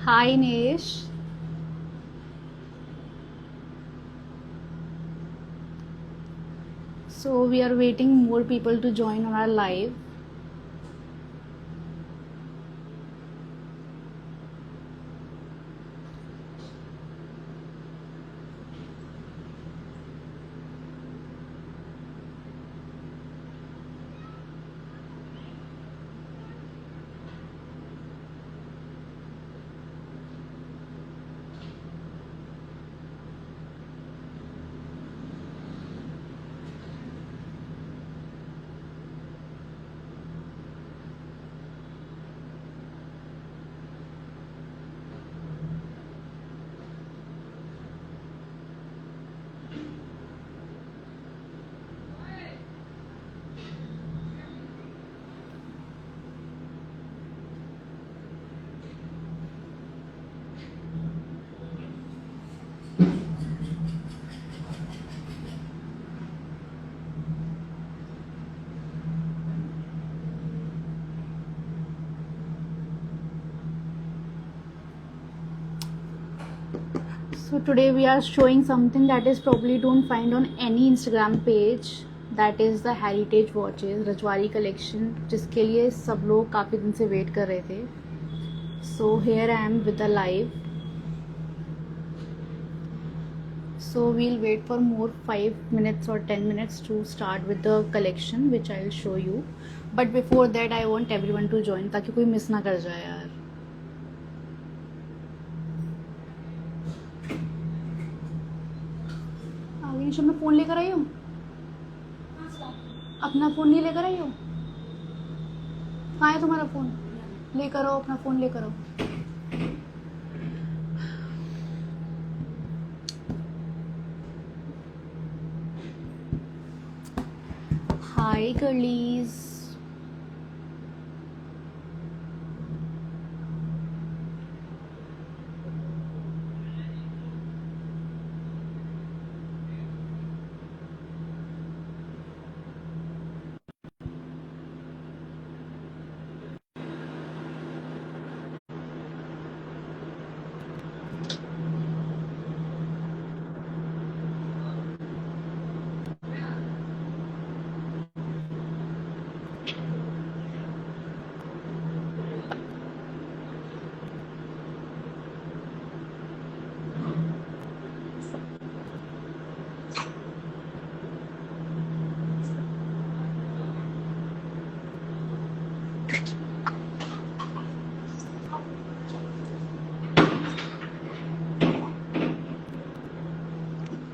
Hi Nesh. So we are waiting more people to join on our live. So today we are showing something that is probably don't find on any Instagram page. That is the heritage watches Rajwadi collection, जिसके लिए सब लोग काफ़ी दिन से wait कर रहे थे. So here I am with the live. So we'll wait for more 5 minutes or 10 minutes to start with the collection, which I'll show you. But before that I want everyone to join ताकि कोई miss ना कर जाए यार. आगे मैं phone लेकर आई हूँ. अपना फ़ोन नहीं लेकर आई हो? कहाँ है तुम्हारा फ़ोन? लेकर आओ, अपना फ़ोन लेकर आओ. हाय गर्लीज.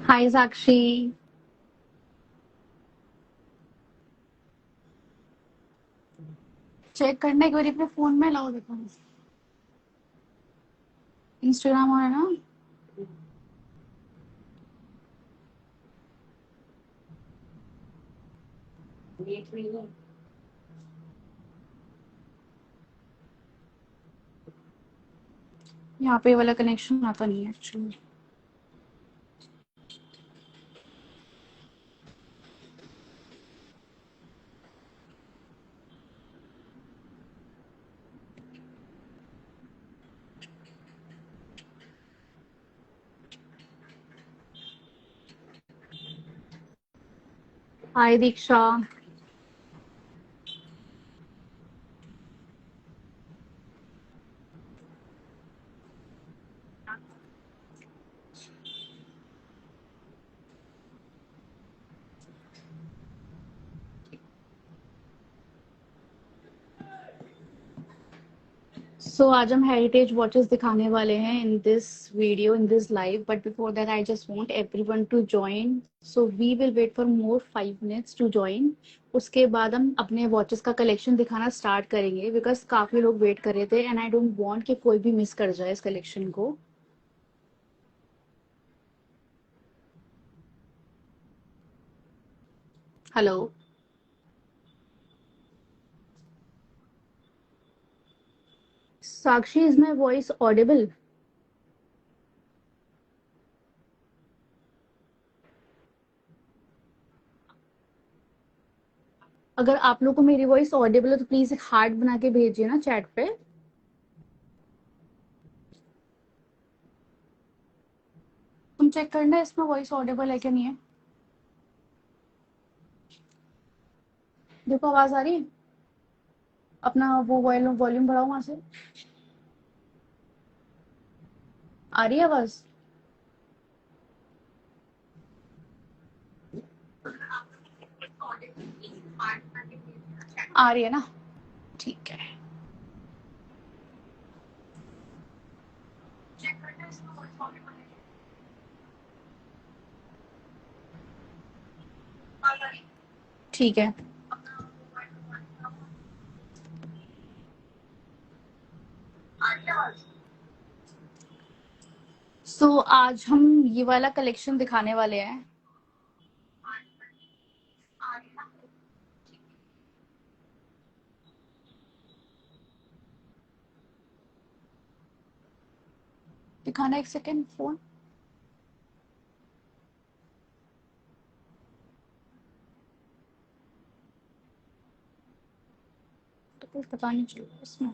हाय साक्षी. चेक करना एक बार अपने फ़ोन में. लाओ देखो, इंस्टाग्राम और है ना. यहाँ पे ये वाला कनेक्शन आता नहीं है एक्चुअली. हाय दीक्षा. सो आज हम हेरिटेज वॉचेस दिखाने वाले हैं in this video, in this live. But before that I just want everyone to join. So we will wait for more 5 minutes to join. उसके बाद हम अपने वॉचेस का कलेक्शन दिखाना स्टार्ट करेंगे बिकॉज काफी लोग वेट कर रहे थे एंड आई डोंट वांट कि कोई भी मिस कर जाए इस कलेक्शन को. Hello. Sakshi, is my voice Audible? अगर आप लोग को मेरी वॉइस ऑडिबल है तो प्लीज एक हार्ट बना के भेजिए ना चैट पे. चेक करना है इसमें वॉइस ऑडिबल है कि नहीं है। देखो आवाज आ रही है। अपना वो वॉल्यूम बढ़ाओ वहां से। आ रही है आवाज। आ रही है ना। ठीक है। ठीक है। सो आज हम ये वाला कलेक्शन दिखाने वाले हैं। दिखाना एक सेकेंड फोन। तो कुछ पता नहीं चला इसमें।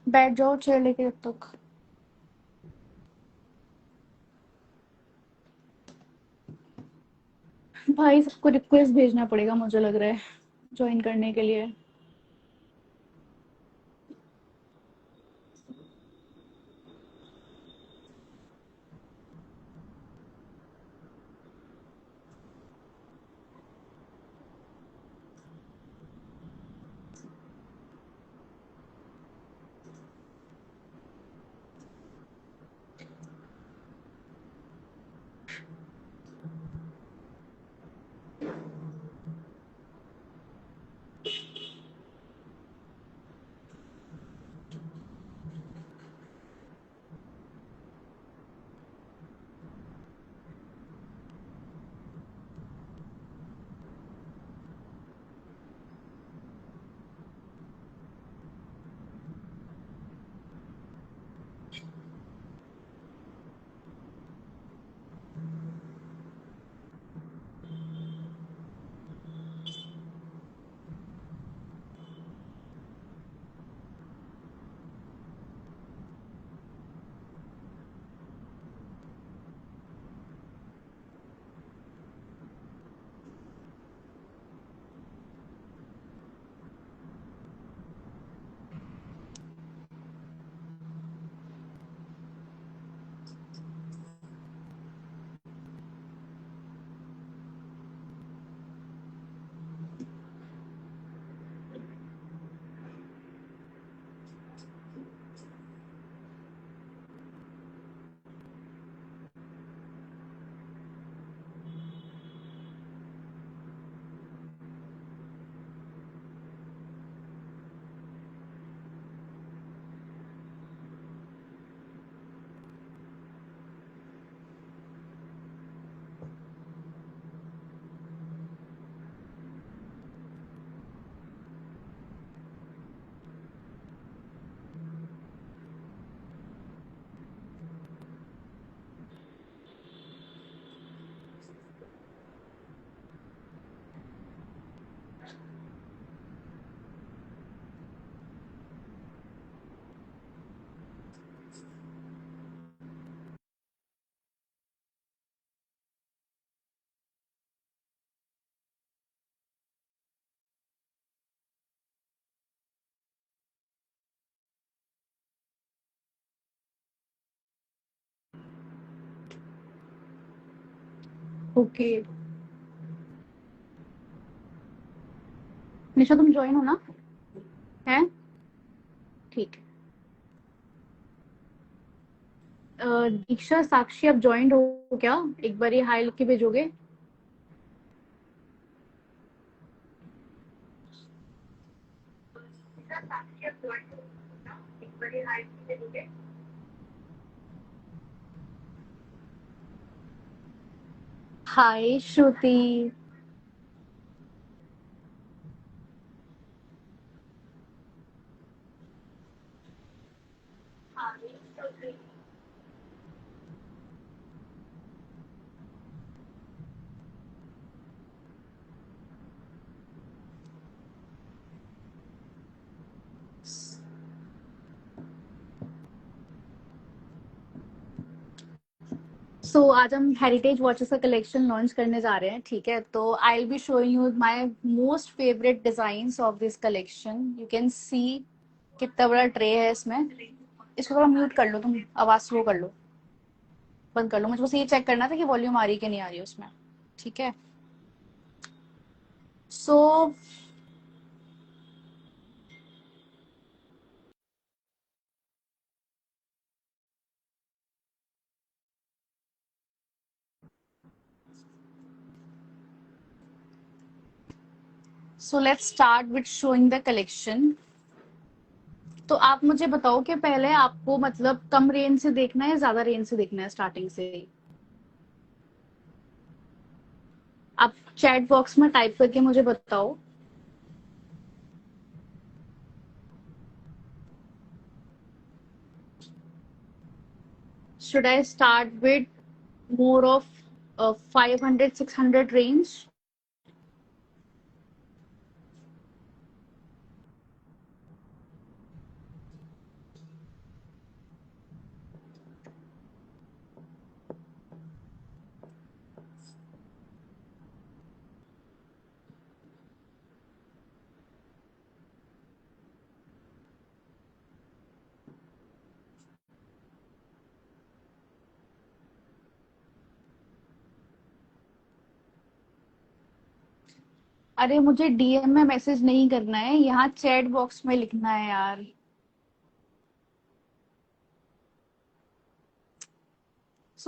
बैठ जाओ चेयर लेके जब तक। भाई सबको रिक्वेस्ट भेजना पड़ेगा मुझे लग रहा है ज्वाइन करने के लिए। ओके। निशा तुम ज्वाइन हो ना। है। ठीक है। दीक्षा साक्षी अब ज्वाइंट हो क्या। एक बार ये हाई लिख के भेजोगे। हाय श्रुति। आज हम हेरिटेज वॉचेस का कलेक्शन लॉन्च करने जा रहे हैं, ठीक है। तो I will be showing you my most favourite designs of this collection. You can see कितना बड़ा ट्रे है इसमें। इसको थोड़ा म्यूट कर लो, तुम आवाज स्लो कर लो, बंद कर लो। मुझे बस ये चेक करना था कि वॉल्यूम आ रही है कि नहीं आ रही है उसमें, ठीक है। So let's start with showing the collection. तो आप मुझे बताओ कि पहले आपको मतलब कम रेंज से देखना है या ज्यादा रेंज से देखना है स्टार्टिंग से ही। आप चैट बॉक्स में टाइप करके मुझे बताओ। Should I start with more of 500, 600 range? अरे मुझे डीएम में मैसेज नहीं करना है, यहाँ चैट बॉक्स में लिखना है यार।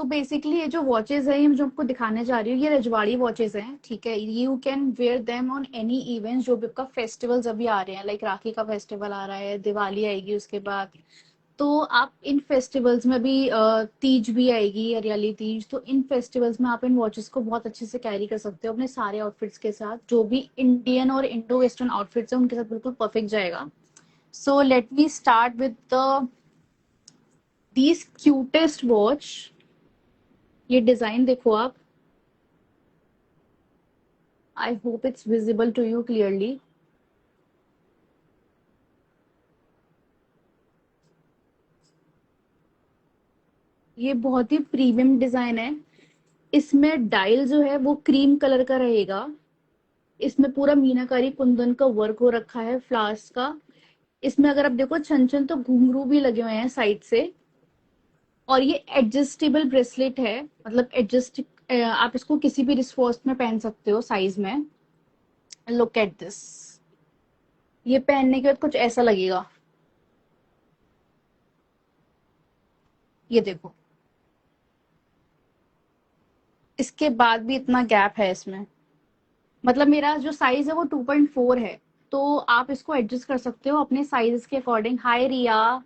बेसिकली ये जो वॉचेस है, ये जो आपको दिखाने जा रही हूँ, ये रजवाड़ी वॉचेस हैं, ठीक है। You can wear them on any events. जो भी आपका फेस्टिवल्स अभी आ रहे हैं, लाइक राखी का फेस्टिवल आ रहा है, दिवाली आएगी उसके बाद। तो आप इन फेस्टिवल्स में भी तीज भी आएगी, हरियाली तीज, तो इन फेस्टिवल्स में आप इन वॉचेस को बहुत अच्छे से कैरी कर सकते हो अपने सारे आउटफिट्स के साथ। जो भी इंडियन और इंडो वेस्टर्न आउटफिट्स हैं उनके साथ बिल्कुल परफेक्ट जाएगा। So let me start with the these cutest watch. ये डिजाइन देखो आप। I hope it's visible to you clearly. ये बहुत ही प्रीमियम डिजाइन है। इसमें डायल जो है वो क्रीम कलर का रहेगा। इसमें पूरा मीनाकारी कुंदन का वर्क हो रखा है, फ्लावर्स का। इसमें अगर आप देखो छन छन तो घुंघरू भी लगे हुए हैं साइड से। और ये एडजस्टेबल ब्रेसलेट है, मतलब एडजस्ट, आप इसको किसी भी रिस्पॉस्ट में पहन सकते हो साइज में। Look at this. ये पहनने के बाद कुछ ऐसा लगेगा। ये देखो, इसके बाद भी इतना गैप है इसमें। मतलब मेरा जो साइज है वो 2.4 है। तो आप इसको एडजस्ट कर सकते हो अपने साइज के अकॉर्डिंग। हाय रिया।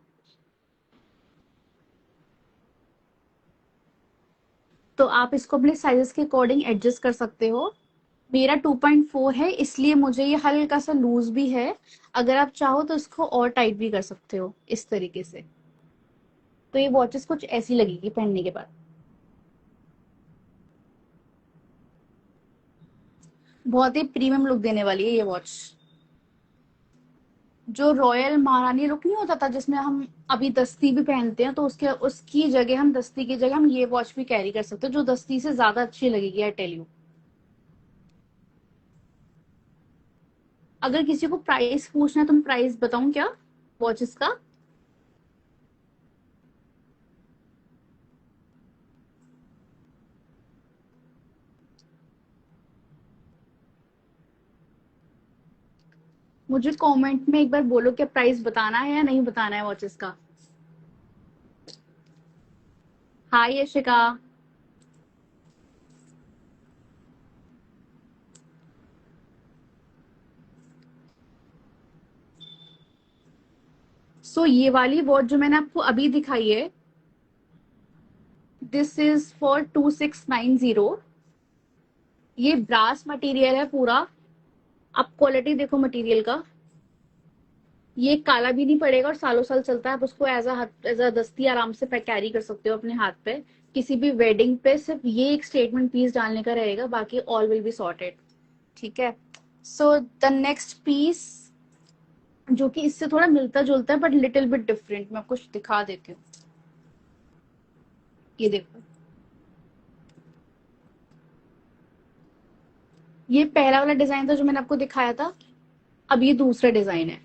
तो आप इसको अपने साइजेस के अकॉर्डिंग एडजस्ट कर सकते हो। मेरा 2.4 है, इसलिए मुझे ये हल्का सा लूज भी है। अगर आप चाहो तो इसको और टाइट भी कर सकते हो इस तरीके से। तो ये वॉचेस कुछ ऐसी लगेगी पहनने के बाद। बहुत ही प्रीमियम लुक देने वाली है ये वॉच। जो रॉयल महारानी लुक नहीं होता था जिसमें हम अभी दस्ती भी पहनते हैं, तो उसके उसकी जगह हम दस्ती की जगह हम ये वॉच भी कैरी कर सकते हो, जो दस्ती से ज्यादा अच्छी लगेगी, आई टेल यू। अगर किसी को प्राइस पूछना है तो मैं प्राइस बताऊं क्या वॉचेस का। मुझे कमेंट में एक बार बोलो कि प्राइस बताना है या नहीं बताना है वॉचेस का। हाय यशिका। ये वाली वॉच जो मैंने आपको अभी दिखाई है, दिस इज फॉर 2690। ये ब्रास मटेरियल है पूरा। आप क्वालिटी देखो मटेरियल का। ये काला भी नहीं पड़ेगा और सालों साल चलता है। आप उसको एज अ दस्ती आराम से कैरी कर सकते हो अपने हाथ पे। किसी भी वेडिंग पे सिर्फ ये एक स्टेटमेंट पीस डालने का रहेगा, बाकी ऑल विल बी सॉर्टेड, ठीक है। द नेक्स्ट पीस जो कि इससे थोड़ा मिलता जुलता है बट लिटिल बिट डिफरेंट, मैं कुछ दिखा देती हूँ। ये देखो, ये पहला वाला डिजाइन था जो मैंने आपको दिखाया था, अब ये दूसरा डिजाइन है।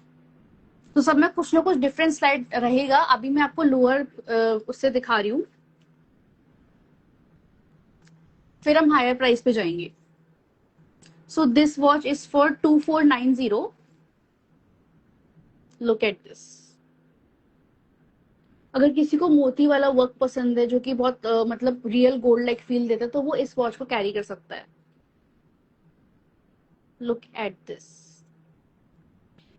तो सब में कुछ ना कुछ डिफरेंट स्लाइड रहेगा। अभी मैं आपको लोअर उससे दिखा रही हूँ, फिर हम हायर प्राइस पे जाएंगे। सो this watch is for 2490। Look at this. अगर किसी को मोती वाला वर्क पसंद है जो कि बहुत मतलब रियल गोल्ड लाइक फील देता है, तो वो इस वॉच को कैरी कर सकता है। Look at this.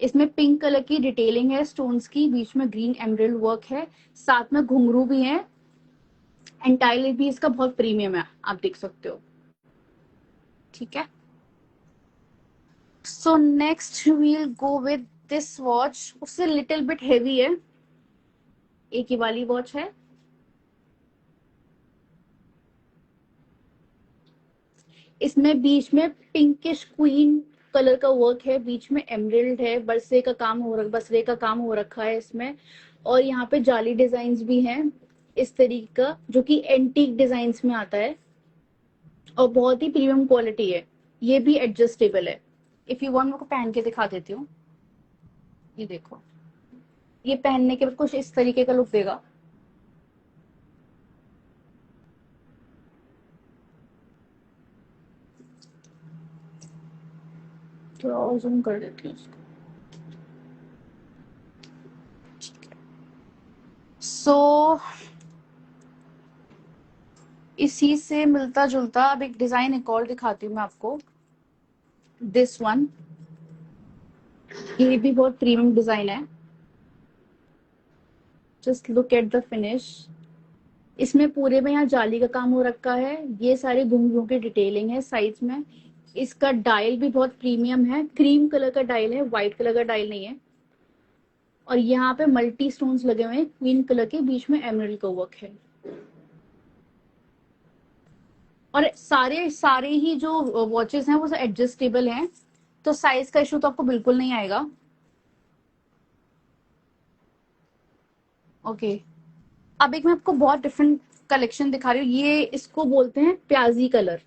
इसमें पिंक कलर की डिटेलिंग है स्टोन्स की, बीच में ग्रीन एमरल्ड वर्क है, साथ में घुंघरू भी है। एंटायरली भी इसका बहुत प्रीमियम है, आप देख सकते हो। ठीक है। So next we'll go with this watch. उससे लिटिल बिट हेवी है, एक ही वाली वॉच है। इसमें बीच में पिंकिश क्वीन कलर का वर्क है, बीच में एमरल्ड है, बसरे का काम हो रखा है इसमें। और यहाँ पे जाली डिजाइन भी हैं इस तरीके का, जो कि एंटीक डिजाइन में आता है और बहुत ही प्रीमियम क्वालिटी है। ये भी एडजस्टेबल है। इफ यू वांट, मैं को पहन के दिखा देती हूँ। ये देखो, ये पहनने के बाद कुछ इस तरीके का लुक देगा। थोड़ा और जूम कर देती हूँ उसको। सो इसी से मिलता जुलता अब एक डिजाइन एक और दिखाती हूँ मैं आपको। दिस वन, ये भी बहुत प्रीमियम डिजाइन है। Just look at the finish. इसमें पूरे में यहाँ जाली का काम हो रखा है, ये सारी घुंघरू की डिटेलिंग है साइज में। इसका डायल भी बहुत प्रीमियम है, क्रीम कलर का डायल है, व्हाइट कलर का डायल नहीं है। और यहाँ पे मल्टी स्टोन्स लगे हुए हैं क्वीन कलर के, बीच में एमरल्ड का वर्क है। और सारे सारे ही जो वॉचेस हैं वो एडजस्टेबल हैं, तो साइज का इशू तो आपको बिल्कुल नहीं आएगा। ओके। अब एक मैं आपको बहुत डिफरेंट कलेक्शन दिखा रही हूँ। ये इसको बोलते हैं प्याजी कलर।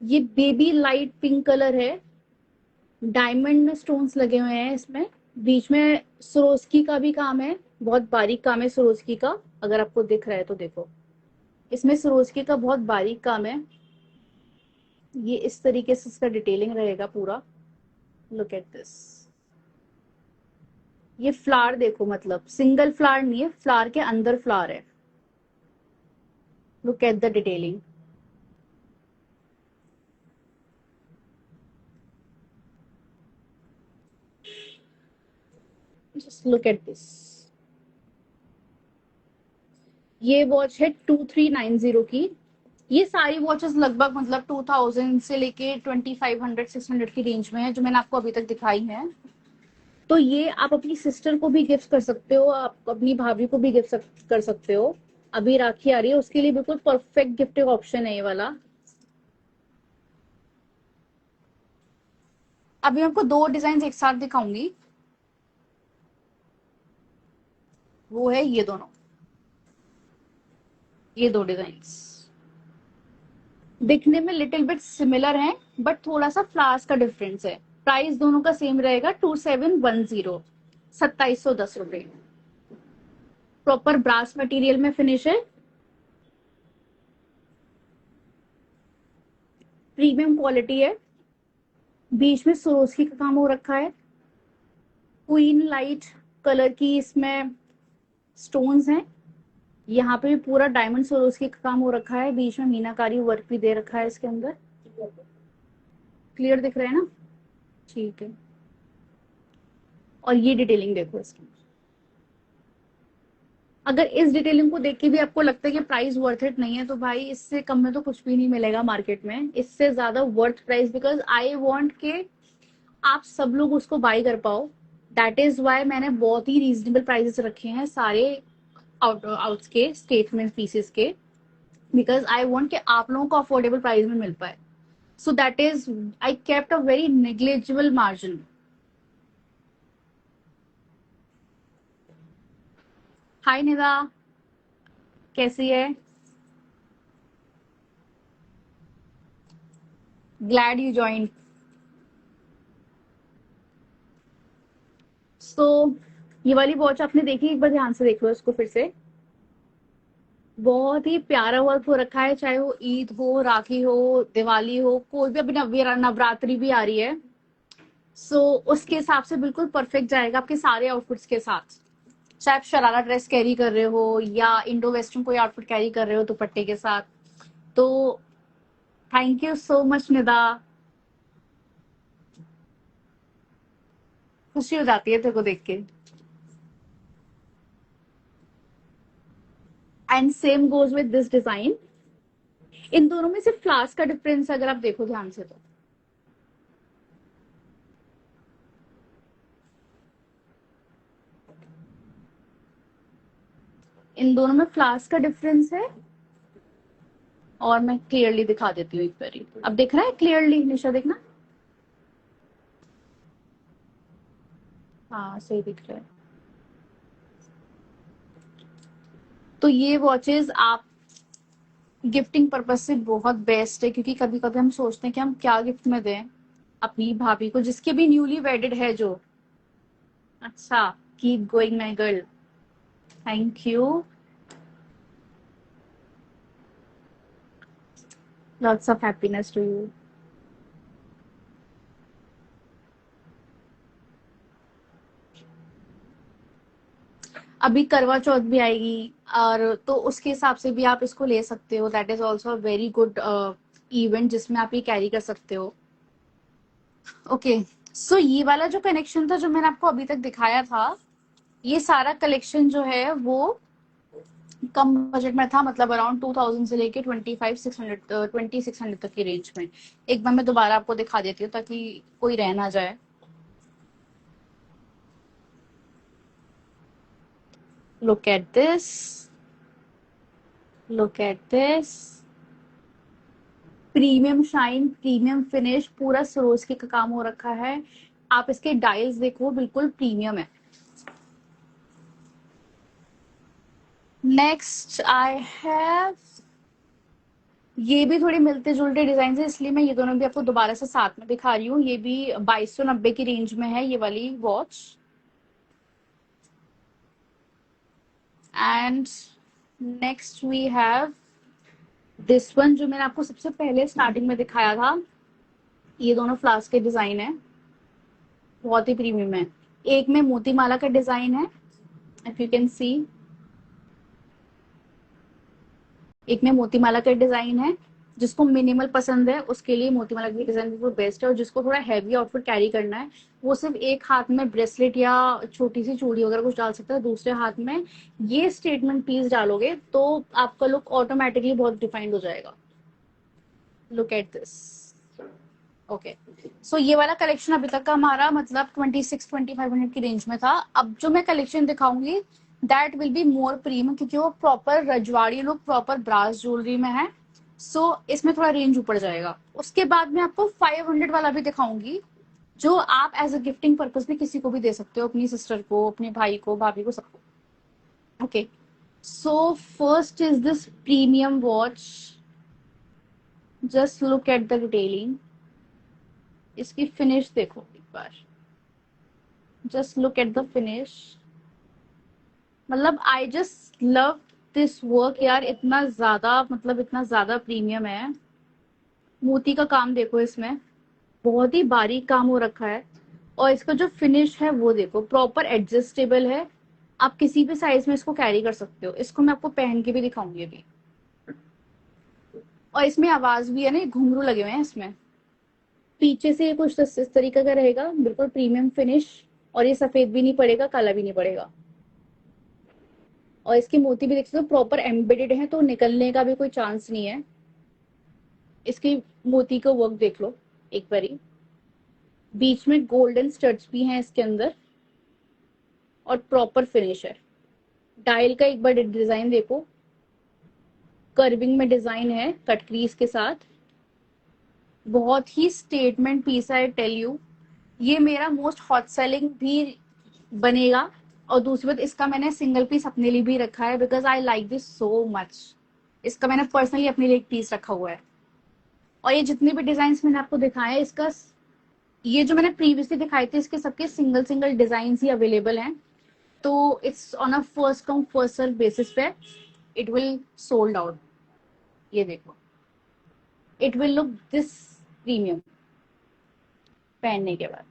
ये बेबी लाइट पिंक कलर है, डायमंड में स्टोन्स लगे हुए हैं इसमें। बीच में सरोस्की का भी काम है, बहुत बारीक काम है सरोस्की का। अगर आपको दिख रहा है तो देखो, इसमें सरोस्की का बहुत बारीक काम है। ये इस तरीके से इसका डिटेलिंग रहेगा पूरा। Look at this. ये फ्लावर देखो, मतलब सिंगल फ्लावर नहीं है, फ्लावर के अंदर फ्लावर है। Look at the detailing. Just look at this. ये वॉच है 2390 की। ये सारी वॉचेस लगभग मतलब 2000 से लेके 2500 600 की रेंज में है, जो मैंने आपको अभी तक दिखाई है। तो ये आप अपनी सिस्टर को भी गिफ्ट कर सकते हो, आप अपनी भाभी को भी गिफ्ट कर सकते हो। अभी राखी आ रही है, उसके लिए बिल्कुल परफेक्ट गिफ्टिंग ऑप्शन है ये वाला। अभी मैं आपको दो डिजाइन एक साथ दिखाऊंगी, वो है ये दोनों, ये दो डिजाइन्स दिखने में लिटिल बिट सिमिलर हैं, बट थोड़ा सा फ्लावर्स का डिफरेंस है। प्राइस दोनों का सेम रहेगा, 2710, 2710 रुपए। प्रॉपर ब्रास मटेरियल में फिनिश है, प्रीमियम क्वालिटी है। बीच में सरोस्की का काम हो रखा है, क्वीन लाइट कलर की इसमें स्टोन्स हैं। यहाँ पे भी पूरा डायमंड सरोस्की का काम हो रखा है, बीच में मीनाकारी वर्क भी दे रखा है इसके अंदर। क्लियर दिख रहा है ना? ठीक है। और ये डिटेलिंग देखो इसकी। अगर इस डिटेलिंग को देख के भी आपको लगता है कि प्राइस वर्थ इट नहीं है, तो भाई इससे कम में तो कुछ भी नहीं मिलेगा मार्केट में, इससे ज्यादा worth price. Because I want के आप सब लोग उसको बाय कर पाओ। दैट इज वाई मैंने बहुत ही रीजनेबल प्राइसेस रखे हैं सारे आउट के स्टेटमेंट पीसेस के। बिकॉज आई वॉन्ट कि आप लोगों को अफोर्डेबल प्राइस में मिल पाए। So that is, I kept a very negligible margin. Hi Nida, कैसी है? Glad you join. सो ये वाली वॉच आपने देखी, एक बार ध्यान से देख लो इसको फिर से। बहुत ही प्यारा वर्क हो रखा है, चाहे वो ईद हो, राखी हो, दिवाली हो, कोई भी, अभी नवरात्रि भी आ रही है। सो उसके हिसाब से बिल्कुल परफेक्ट जाएगा आपके सारे आउटफिट्स के साथ। चाहे आप शरारा ड्रेस कैरी कर रहे हो या इंडो वेस्टर्न कोई आउटफिट कैरी कर रहे हो दुपट्टे के साथ। तो thank you so much Nida, खुशी हो जाती है तेरे को देख के। And same goes with this design. इन दोनों में सिर्फ फ्लावर्स का डिफरेंस अगर आप देखो ध्यान से तो इन दोनों में फ्लावर्स का डिफरेंस है। और मैं क्लियरली दिखा देती हूँ एक बारी, अब दिख रहा है क्लियरली निशा, देखना। हाँ सही दिख रहा है। तो ये वॉचेस आप गिफ्टिंग पर्पज से बहुत बेस्ट है, क्योंकि कभी कभी हम सोचते हैं कि हम क्या गिफ्ट में दें अपनी भाभी को, जिसके भी न्यूली वेडेड है जो। अच्छा, keep going my girl, thank you, lots of happiness to you. अभी करवा चौथ भी आएगी, और तो उसके हिसाब से भी आप इसको ले सकते हो। That is also a very good event जिसमें आप ये कैरी कर सकते हो। ओके, सो ये वाला जो कनेक्शन था जो मैंने आपको अभी तक दिखाया था, ये सारा कलेक्शन जो है वो कम बजट में था, मतलब अराउंड 2000 से लेके 2600 तक की रेंज में। एक बार मैं दोबारा आपको दिखा देती हूँ ताकि कोई रह ना जाए। Look at this, look at this, premium shine, premium finish, पूरा सरोस्की का काम हो रखा है। आप इसके डायल्स देखो, बिल्कुल प्रीमियम है। नेक्स्ट आई हैव, ये भी थोड़े मिलते जुलते डिजाइन है, इसलिए मैं ये दोनों भी आपको दोबारा से साथ में दिखा रही हूँ। ये भी 2290 की रेंज में है ये वाली watch. And next we have this one, जो मैंने आपको सबसे पहले स्टार्टिंग में दिखाया था। ये दोनों फ्लास्क के डिजाइन है, बहुत ही प्रीमियम है। एक में मोतीमाला का डिजाइन है, इफ यू कैन सी, एक में मोतीमाला का डिजाइन है। जिसको मिनिमल पसंद है उसके लिए मोतीमाला की डिजाइन बिल्कुल बेस्ट है, और जिसको थोड़ा हैवी आउटफिट कैरी करना है वो सिर्फ एक हाथ में ब्रेसलेट या छोटी सी चूड़ी वगैरह कुछ डाल सकता है, दूसरे हाथ में ये स्टेटमेंट पीस डालोगे तो आपका लुक ऑटोमेटिकली बहुत डिफाइंड हो जाएगा। Look at this. ओके, सो ये वाला कलेक्शन अभी तक का हमारा मतलब 26-2500 की रेंज में था। अब जो मैं कलेक्शन दिखाऊंगी that will be more premium, क्योंकि वो प्रॉपर रजवाड़ी लुक, प्रॉपर ब्रास ज्वेलरी में है। सो इसमें थोड़ा रेंज ऊपर जाएगा। उसके बाद मैं आपको 500 वाला भी दिखाऊंगी, जो आप एज अ गिफ्टिंग पर्पज भी किसी को भी दे सकते हो, अपनी सिस्टर को, अपने भाई को, भाभी को, सबको। Okay, so first is this premium watch. Just look at the detailing, इसकी फिनिश देखो एक बार, just look at the finish. मतलब I just love this work यार, इतना ज्यादा, मतलब इतना ज्यादा प्रीमियम है। मोती का काम देखो इसमें, बहुत ही बारीक काम हो रखा है। और इसका जो फिनिश है वो देखो, प्रॉपर एडजस्टेबल है। आप किसी भी साइज में इसको कैरी कर सकते हो। इसको मैं आपको पहन के भी दिखाऊंगी अभी। और इसमें आवाज भी है ना, घुंघरू लगे हुए हैं इसमें। पीछे से कुछ इस तरीके का रहेगा, बिल्कुल प्रीमियम फिनिश। और ये सफेद भी नहीं पड़ेगा, काला भी नहीं पड़ेगा। और इसके मोती भी देख सकते हो, प्रॉपर एम्बेडेड है, तो निकलने का भी कोई चांस नहीं है। इसकी मोती का वर्क देख लो एक बारी, बीच में गोल्डन स्टड्स भी हैं इसके अंदर, और प्रॉपर फिनिश है। डायल का एक बार डिजाइन देखो, कर्विंग में डिजाइन है कट क्रीज के साथ। बहुत ही स्टेटमेंट पीस है, टेल यू। ये मेरा मोस्ट हॉट सेलिंग भी बनेगा। और दूसरी बात, इसका मैंने सिंगल पीस अपने लिए भी रखा है, because I like this so much. इसका मैंने पर्सनली अपने लिए एक पीस रखा हुआ है। और ये जितने भी डिजाइन मैंने आपको दिखाए हैं, इसका ये जो मैंने प्रीवियसली दिखाए थे इसके सबके सिंगल सिंगल डिजाइन ही अवेलेबल हैं। तो it's on a first come first serve basis पे इट विल सोल्ड आउट। ये देखो, it will look this premium पहनने के बाद।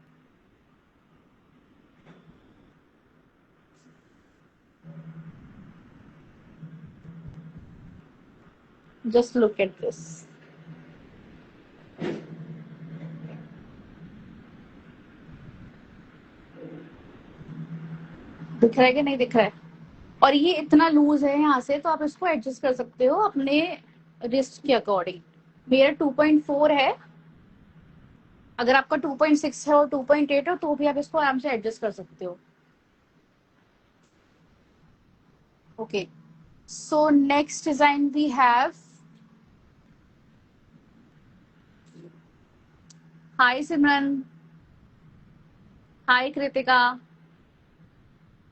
Just look at this. दिख रहा है कि नहीं दिख रहा है? और ये इतना लूज है यहाँ से, तो आप इसको एडजस्ट कर सकते हो अपने रिस्ट के अकॉर्डिंग। मेरा 2.4 है, अगर आपका 2.6 है और 2.8 हो तो भी आप इसको आराम से एडजस्ट कर सकते हो। Okay, so next design we have. Hi Simran, hi Kritika,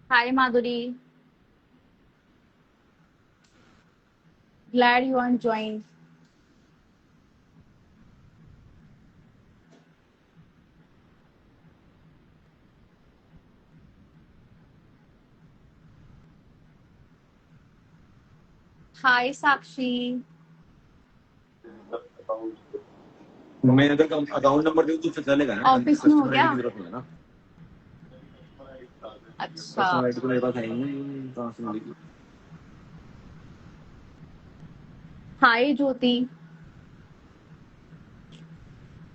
hi Madhuri, glad you want join. Hi Sakshi. मैं अगर अकाउंट नंबर दूं तो फिर चलेगा ना? ऑफिस में हो कस्टमर क्या? आईडी की जरूरत है ना? अच्छा, कस्टमर आईडी तो मेरे पास है ही नहीं, कहां से मिलेगी? हाय ज्योति,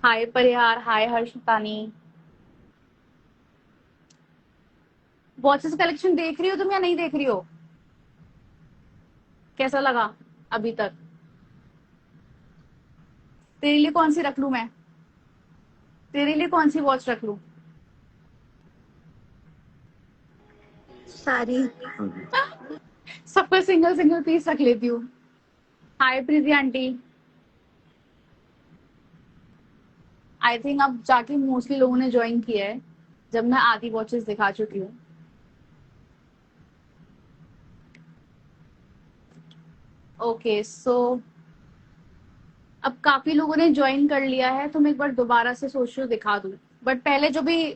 हाय परिहार, हाय हर्षतानी। वॉचेस कलेक्शन देख रही हो तुम या नहीं देख रही हो? कैसा लगा अभी तक? तेरे लिए कौन सी रख लूं मैं? तेरे लिए कौन सी वॉच रख लूं? सारी। सबका सिंगल सिंगल पीस रख लेती हूँ। हाय प्रीति आंटी। आई थिंक अब जाके मोस्टली लोगों ने ज्वाइन किया है जब मैं आधी वॉचेस दिखा चुकी हूँ। ओके, सो अब काफी लोगों ने ज्वाइन कर लिया है, तो मैं एक बार दोबारा से सोच रही हूँ दिखा दूं। बट पहले जो भी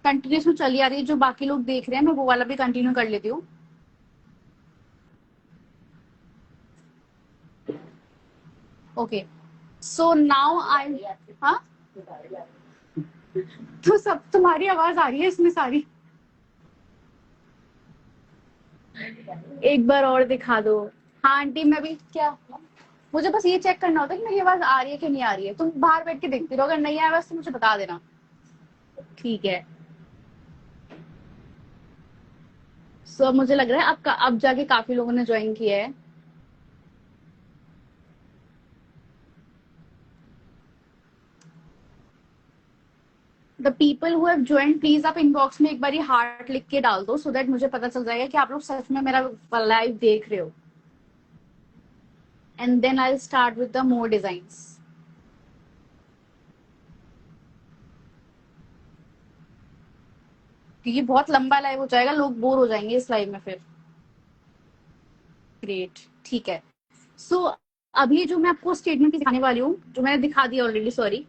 कंटिन्यूस में चली आ रही है, जो बाकी लोग देख रहे हैं, मैं वो वाला भी कंटिन्यू कर लेती हूँ। ओके, सो नाउ आई, हाँ तो सब तुम्हारी आवाज आ रही है इसमें सारी। एक बार और दिखा दो। हाँ आंटी, मैं भी क्या, मुझे बस ये चेक करना होता है कि मेरी आवाज आ रही है कि नहीं आ रही है। तुम बाहर बैठ के देखती रहो, अगर नहीं आए बस तो मुझे बता देना, ठीक है? सो मुझे लग रहा है अब जाके काफी लोगों ने ज्वाइन किया है। The people who have join, please आप इनबॉक्स में एक बार हार्ट लिख के डाल दो, सो दैट मुझे पता चल जाएगा कि आप लोग सच में मेरा लाइव देख रहे हो। And then I start with the more designs. क्योंकि बहुत लंबा लाइव हो जाएगा, लोग बोर हो जाएंगे इस लाइव में फिर। ग्रेट, ठीक है। सो अभी जो मैं आपको स्टेटमेंट दिखाने वाली हूँ, जो मैंने दिखा दिया ऑलरेडी, सॉरी,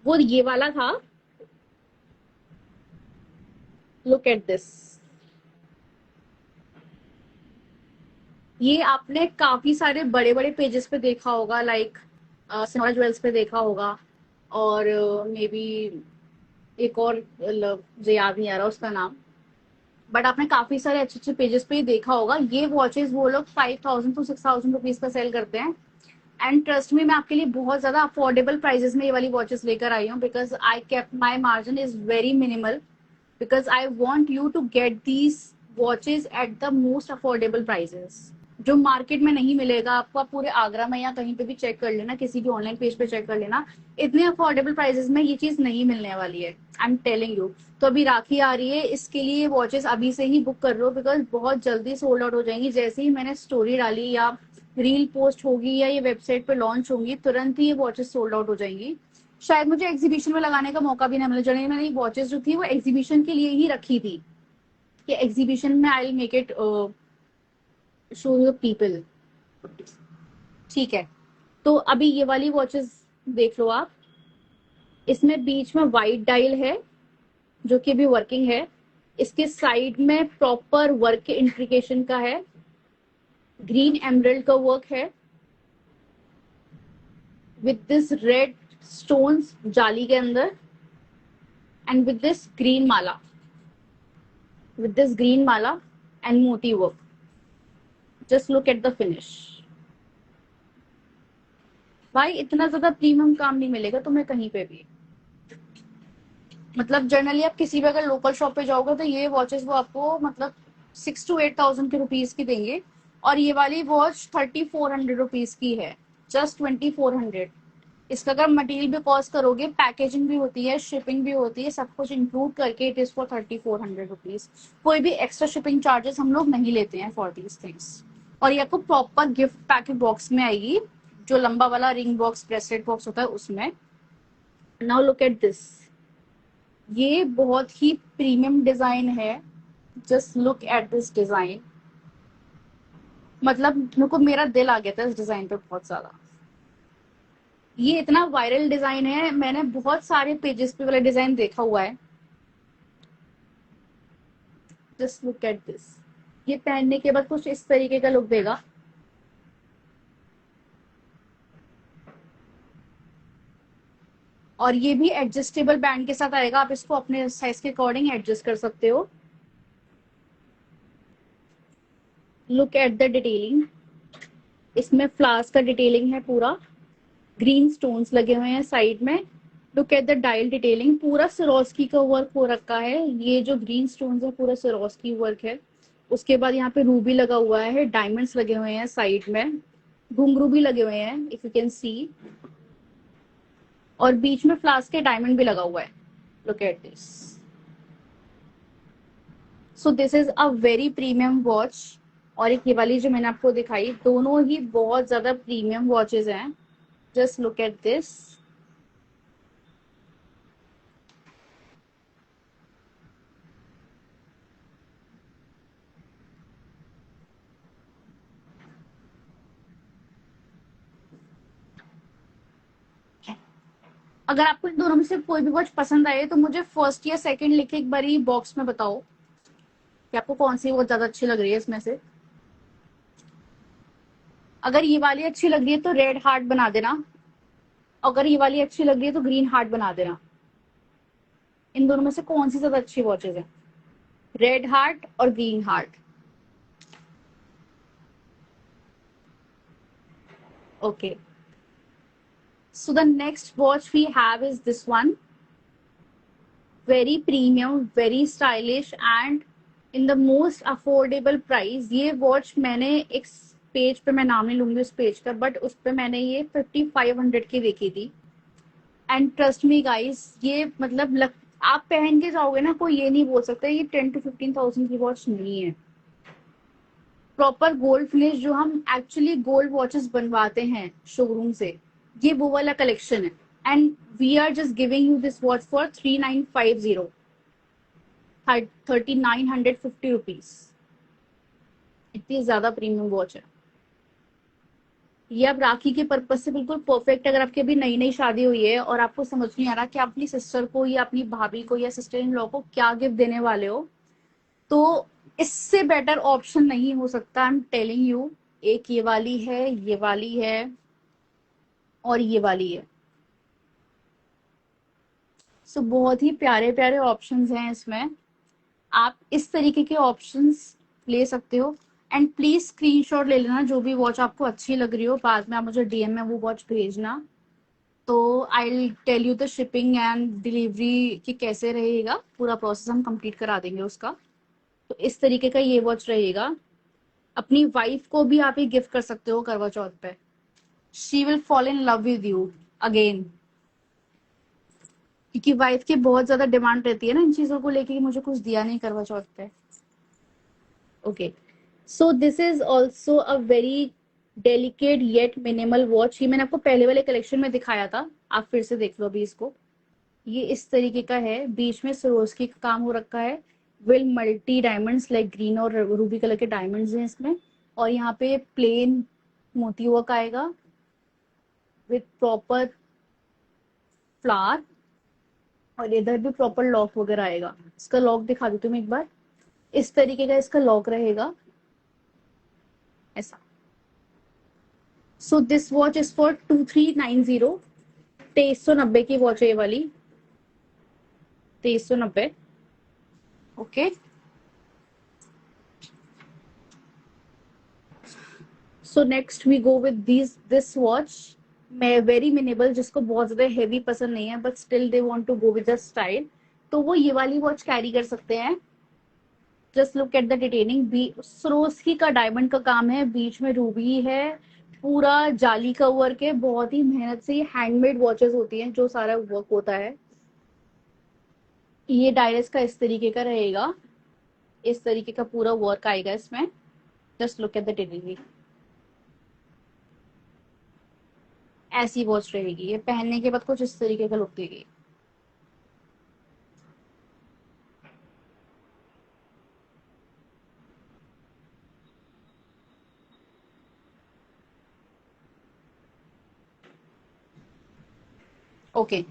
वो ये वाला था। Look at this. ये आपने काफी सारे बड़े बड़े पेजेस पे देखा होगा, लाइक सिनोरा ज्वेल्स पे देखा होगा, और मे बी एक और मुझे याद नहीं आ रहा उसका नाम, बट आपने काफी सारे अच्छे अच्छे पेजेस पे ही देखा होगा। ये वॉचेस वो लोग 5,000 to 6,000 रुपीज का सेल करते हैं। एंड ट्रस्ट में, मैं आपके लिए बहुत ज्यादा अफोर्डेबल प्राइजेस में ये वाली वॉचेस लेकर आई हूँ, because I kept my margin is very minimal, because I want you to get these watches at the most affordable prices, जो मार्केट में नहीं मिलेगा आपको। आप पूरे आगरा में या कहीं पे भी चेक कर लेना, किसी भी ऑनलाइन पेज पे चेक कर लेना, इतने अफोर्डेबल प्राइसेस में ये चीज नहीं मिलने वाली है, आई एम टेलिंग यू। तो अभी राखी आ रही है, इसके लिए वॉचेस अभी से ही बुक कर लो, बिकॉज बहुत जल्दी सोल्ड आउट हो जाएंगी। जैसे ही मैंने स्टोरी डाली या रील पोस्ट होगी या ये वेबसाइट पे लॉन्च होंगी, तुरंत ही ये वॉचेस सोल्ड आउट हो जाएंगी। शायद मुझे एग्जीबिशन में लगाने का मौका भी नहीं मिला। जब मैंने ये वॉचेस जो थी वो एग्जीबिशन के लिए ही रखी थी, कि एग्जीबिशन में I will make it show the people, ठीक है? तो अभी ये वाली वॉचेस देख लो आप, इसमें बीच में वाइट डायल है जो कि अभी वर्किंग है, इसके साइड में प्रॉपर वर्क इंट्रिकेशन का है, ग्रीन एमरल्ड का वर्क है विद दिस रेड स्टोन्स जाली के अंदर, एंड विद दिस ग्रीन माला, एंड मोती work. Just look at the finish. भाई इतना ज्यादा प्रीमियम काम नहीं मिलेगा तुम्हें कहीं पे भी. मतलब जनरली आप किसी भी अगर लोकल शॉप पे जाओगे तो ये वॉचेस वो आपको मतलब 6 to 8 thousand के रुपीज की देंगे, और ये वाली वॉच 3400 रुपीज की है. जस्ट 2400. इसका अगर मटेरियल भी कॉस्ट करोगे, पैकेजिंग भी होती है, शिपिंग भी होती है, सब कुछ इंक्लूड करके इट इज फॉर 3400 रुपीज. कोई भी एक्स्ट्रा शिपिंग चार्जेस हम लोग नहीं लेते हैं फॉर दीज थिंग्स. और ये आपको प्रॉपर गिफ्ट पैकेट बॉक्स में आएगी, जो लंबा वाला रिंग बॉक्स ब्रेसलेट बॉक्स होता है उसमें. Now look at this. ये बहुत ही प्रीमियम डिजाइन है. Just look at this design. मतलब मेरे को मेरा दिल आ गया था इस डिजाइन पे बहुत ज्यादा. ये इतना वायरल डिजाइन है, मैंने बहुत सारे पेजेस पे वाला डिजाइन देखा हुआ है. Just look at this. ये पहनने के बाद कुछ इस तरीके का लुक देगा. और ये भी एडजस्टेबल बैंड के साथ आएगा, आप इसको अपने साइज के अकॉर्डिंग एडजस्ट कर सकते हो. Look at the detailing. इसमें फ्लावर्स का डिटेलिंग है पूरा, ग्रीन स्टोन्स लगे हुए हैं साइड में. Look at the dial detailing. पूरा सिरोस्की का वर्क हो रखा है. ये जो ग्रीन स्टोन्स है पूरा सिरोस्की वर्क है. उसके बाद यहाँ पे रूबी लगा हुआ है, डायमंड्स लगे हुए हैं साइड में, घुंघरू भी लगे हुए हैं इफ यू कैन सी, और बीच में फ्लावर्स के डायमंड भी लगा हुआ है. Look at this. So this is a very premium watch. और एक ये वाली जो मैंने आपको दिखाई, दोनों ही बहुत ज्यादा प्रीमियम वॉचेज हैं. Just look at this. अगर आपको इन दोनों में से कोई भी वॉच पसंद आए तो मुझे फर्स्ट या सेकंड लिख के एक बार बॉक्स में बताओ कि आपको कौन सी वॉच ज्यादा अच्छी लग रही है इसमें से. अगर ये वाली अच्छी लग रही है तो रेड हार्ट बना देना. अगर ये वाली अच्छी लग रही है तो ग्रीन हार्ट बना देना. इन दोनों में से कौन सी ज्यादा अच्छी वॉचेज है, रेड हार्ट और green heart? Okay. So the next watch we have is this one. Very premium, very stylish and in the most affordable price. ये वॉच मैंने एक पेज पे, मैं नाम नहीं लूंगी उस पेज का, बट उस पे मैंने ये 5500 की देखी थी. एंड ट्रस्ट मी गाइस, ये मतलब आप पहन के जाओगे ना, कोई ये नहीं बोल सकता ये 10 to 15 thousand की वॉच नहीं है. प्रॉपर गोल्ड फिनिश जो हम एक्चुअली गोल्ड वॉचेस बनवाते हैं शोरूम से, ये वो वाला कलेक्शन है. And we are just giving you this watch for 3950, 3950 rupees. इतनी ज्यादा प्रीमियम वॉच है ये. आप राखी के पर्पज से बिल्कुल परफेक्ट. अगर आपकी अभी नई नई शादी हुई है और आपको समझ नहीं आ रहा कि आप अपनी सिस्टर को या अपनी भाभी को या सिस्टर इन लॉ को क्या गिफ्ट देने वाले हो, तो इससे बेटर ऑप्शन नहीं हो सकता. I am telling you. एक ये वाली है, ये वाली है, और ये वाली है. सो बहुत ही प्यारे प्यारे ऑप्शंस हैं इसमें. आप इस तरीके के ऑप्शंस ले सकते हो. एंड प्लीज स्क्रीनशॉट ले लेना जो भी वॉच आपको अच्छी लग रही हो. बाद में आप मुझे डीएम में वो वॉच भेजना. तो I will tell you the shipping and delivery कि कैसे रहेगा. पूरा प्रोसेस हम कंप्लीट करा देंगे उसका. तो इस तरीके का ये वॉच रहेगा. अपनी वाइफ को भी आप ये गिफ्ट कर सकते हो करवा चौथ पे. She will fall in love with you again. क्योंकि वाइफ की बहुत ज्यादा डिमांड रहती है ना इन चीजों को लेके कि मुझे कुछ दिया नहीं करवा चौथ पे. Okay. So this is also a very delicate yet minimal watch. ये मैंने आपको पहले वाले कलेक्शन में दिखाया था, आप फिर से देख लो अभी इसको. ये इस तरीके का है. बीच में सरोस्की का काम हो रखा है. Will multi diamonds like green और रूबी कलर के डायमंड्स हैं इसमें. और यहाँ पे प्लेन मोती वर्क आएगा विथ प्रॉपर फ्लावर, और इधर भी प्रॉपर लॉक वगैरह आएगा। इसका लॉक दिखा देती हूँ एक बार। इस तरीके का इसका लॉक रहेगा ऐसा। So this watch is for 2390। 2390 की वॉच है ये वाली, 2390। Okay, so next we go with this watch. मैं वेरी मिनेबल, जिसको बहुत ज्यादा हेवी पसंद नहीं है but still they want to go with the style, तो वो ये वाली वॉच कैरी कर सकते हैं। Just look at the detailing. Swarovski का डायमंड का काम है, बीच में रूबी है, पूरा जाली का वर्क है। बहुत ही मेहनत से ये हैंडमेड वॉचेस होती हैं, जो सारा वर्क होता है। ये डायरेक्ट का इस तरीके का रहेगा, इस तरीके का पूरा वर्क आएगा इसमें। Just look at the detailing. ऐसी वॉच रहेगी, ये पहनने के बाद कुछ इस तरीके का लुक देगी। Okay,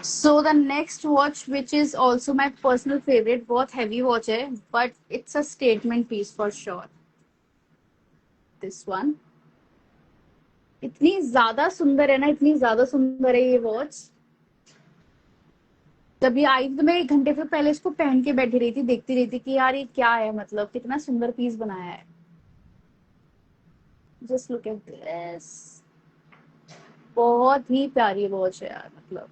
so the next watch which is also my personal favourite, बहुत हैवी वॉच है but it's a statement piece for sure. This one इतनी ज्यादा सुंदर है ना, इतनी ज्यादा सुंदर है ये वॉच। जब ये आई तो मैं 1 घंटे से पहले इसको पहन के बैठी रही थी, देखती रही थी कि यार ये क्या है, मतलब कितना सुंदर पीस बनाया है। जस्ट लुक एट दिस, बहुत ही प्यारी वॉच है यार। मतलब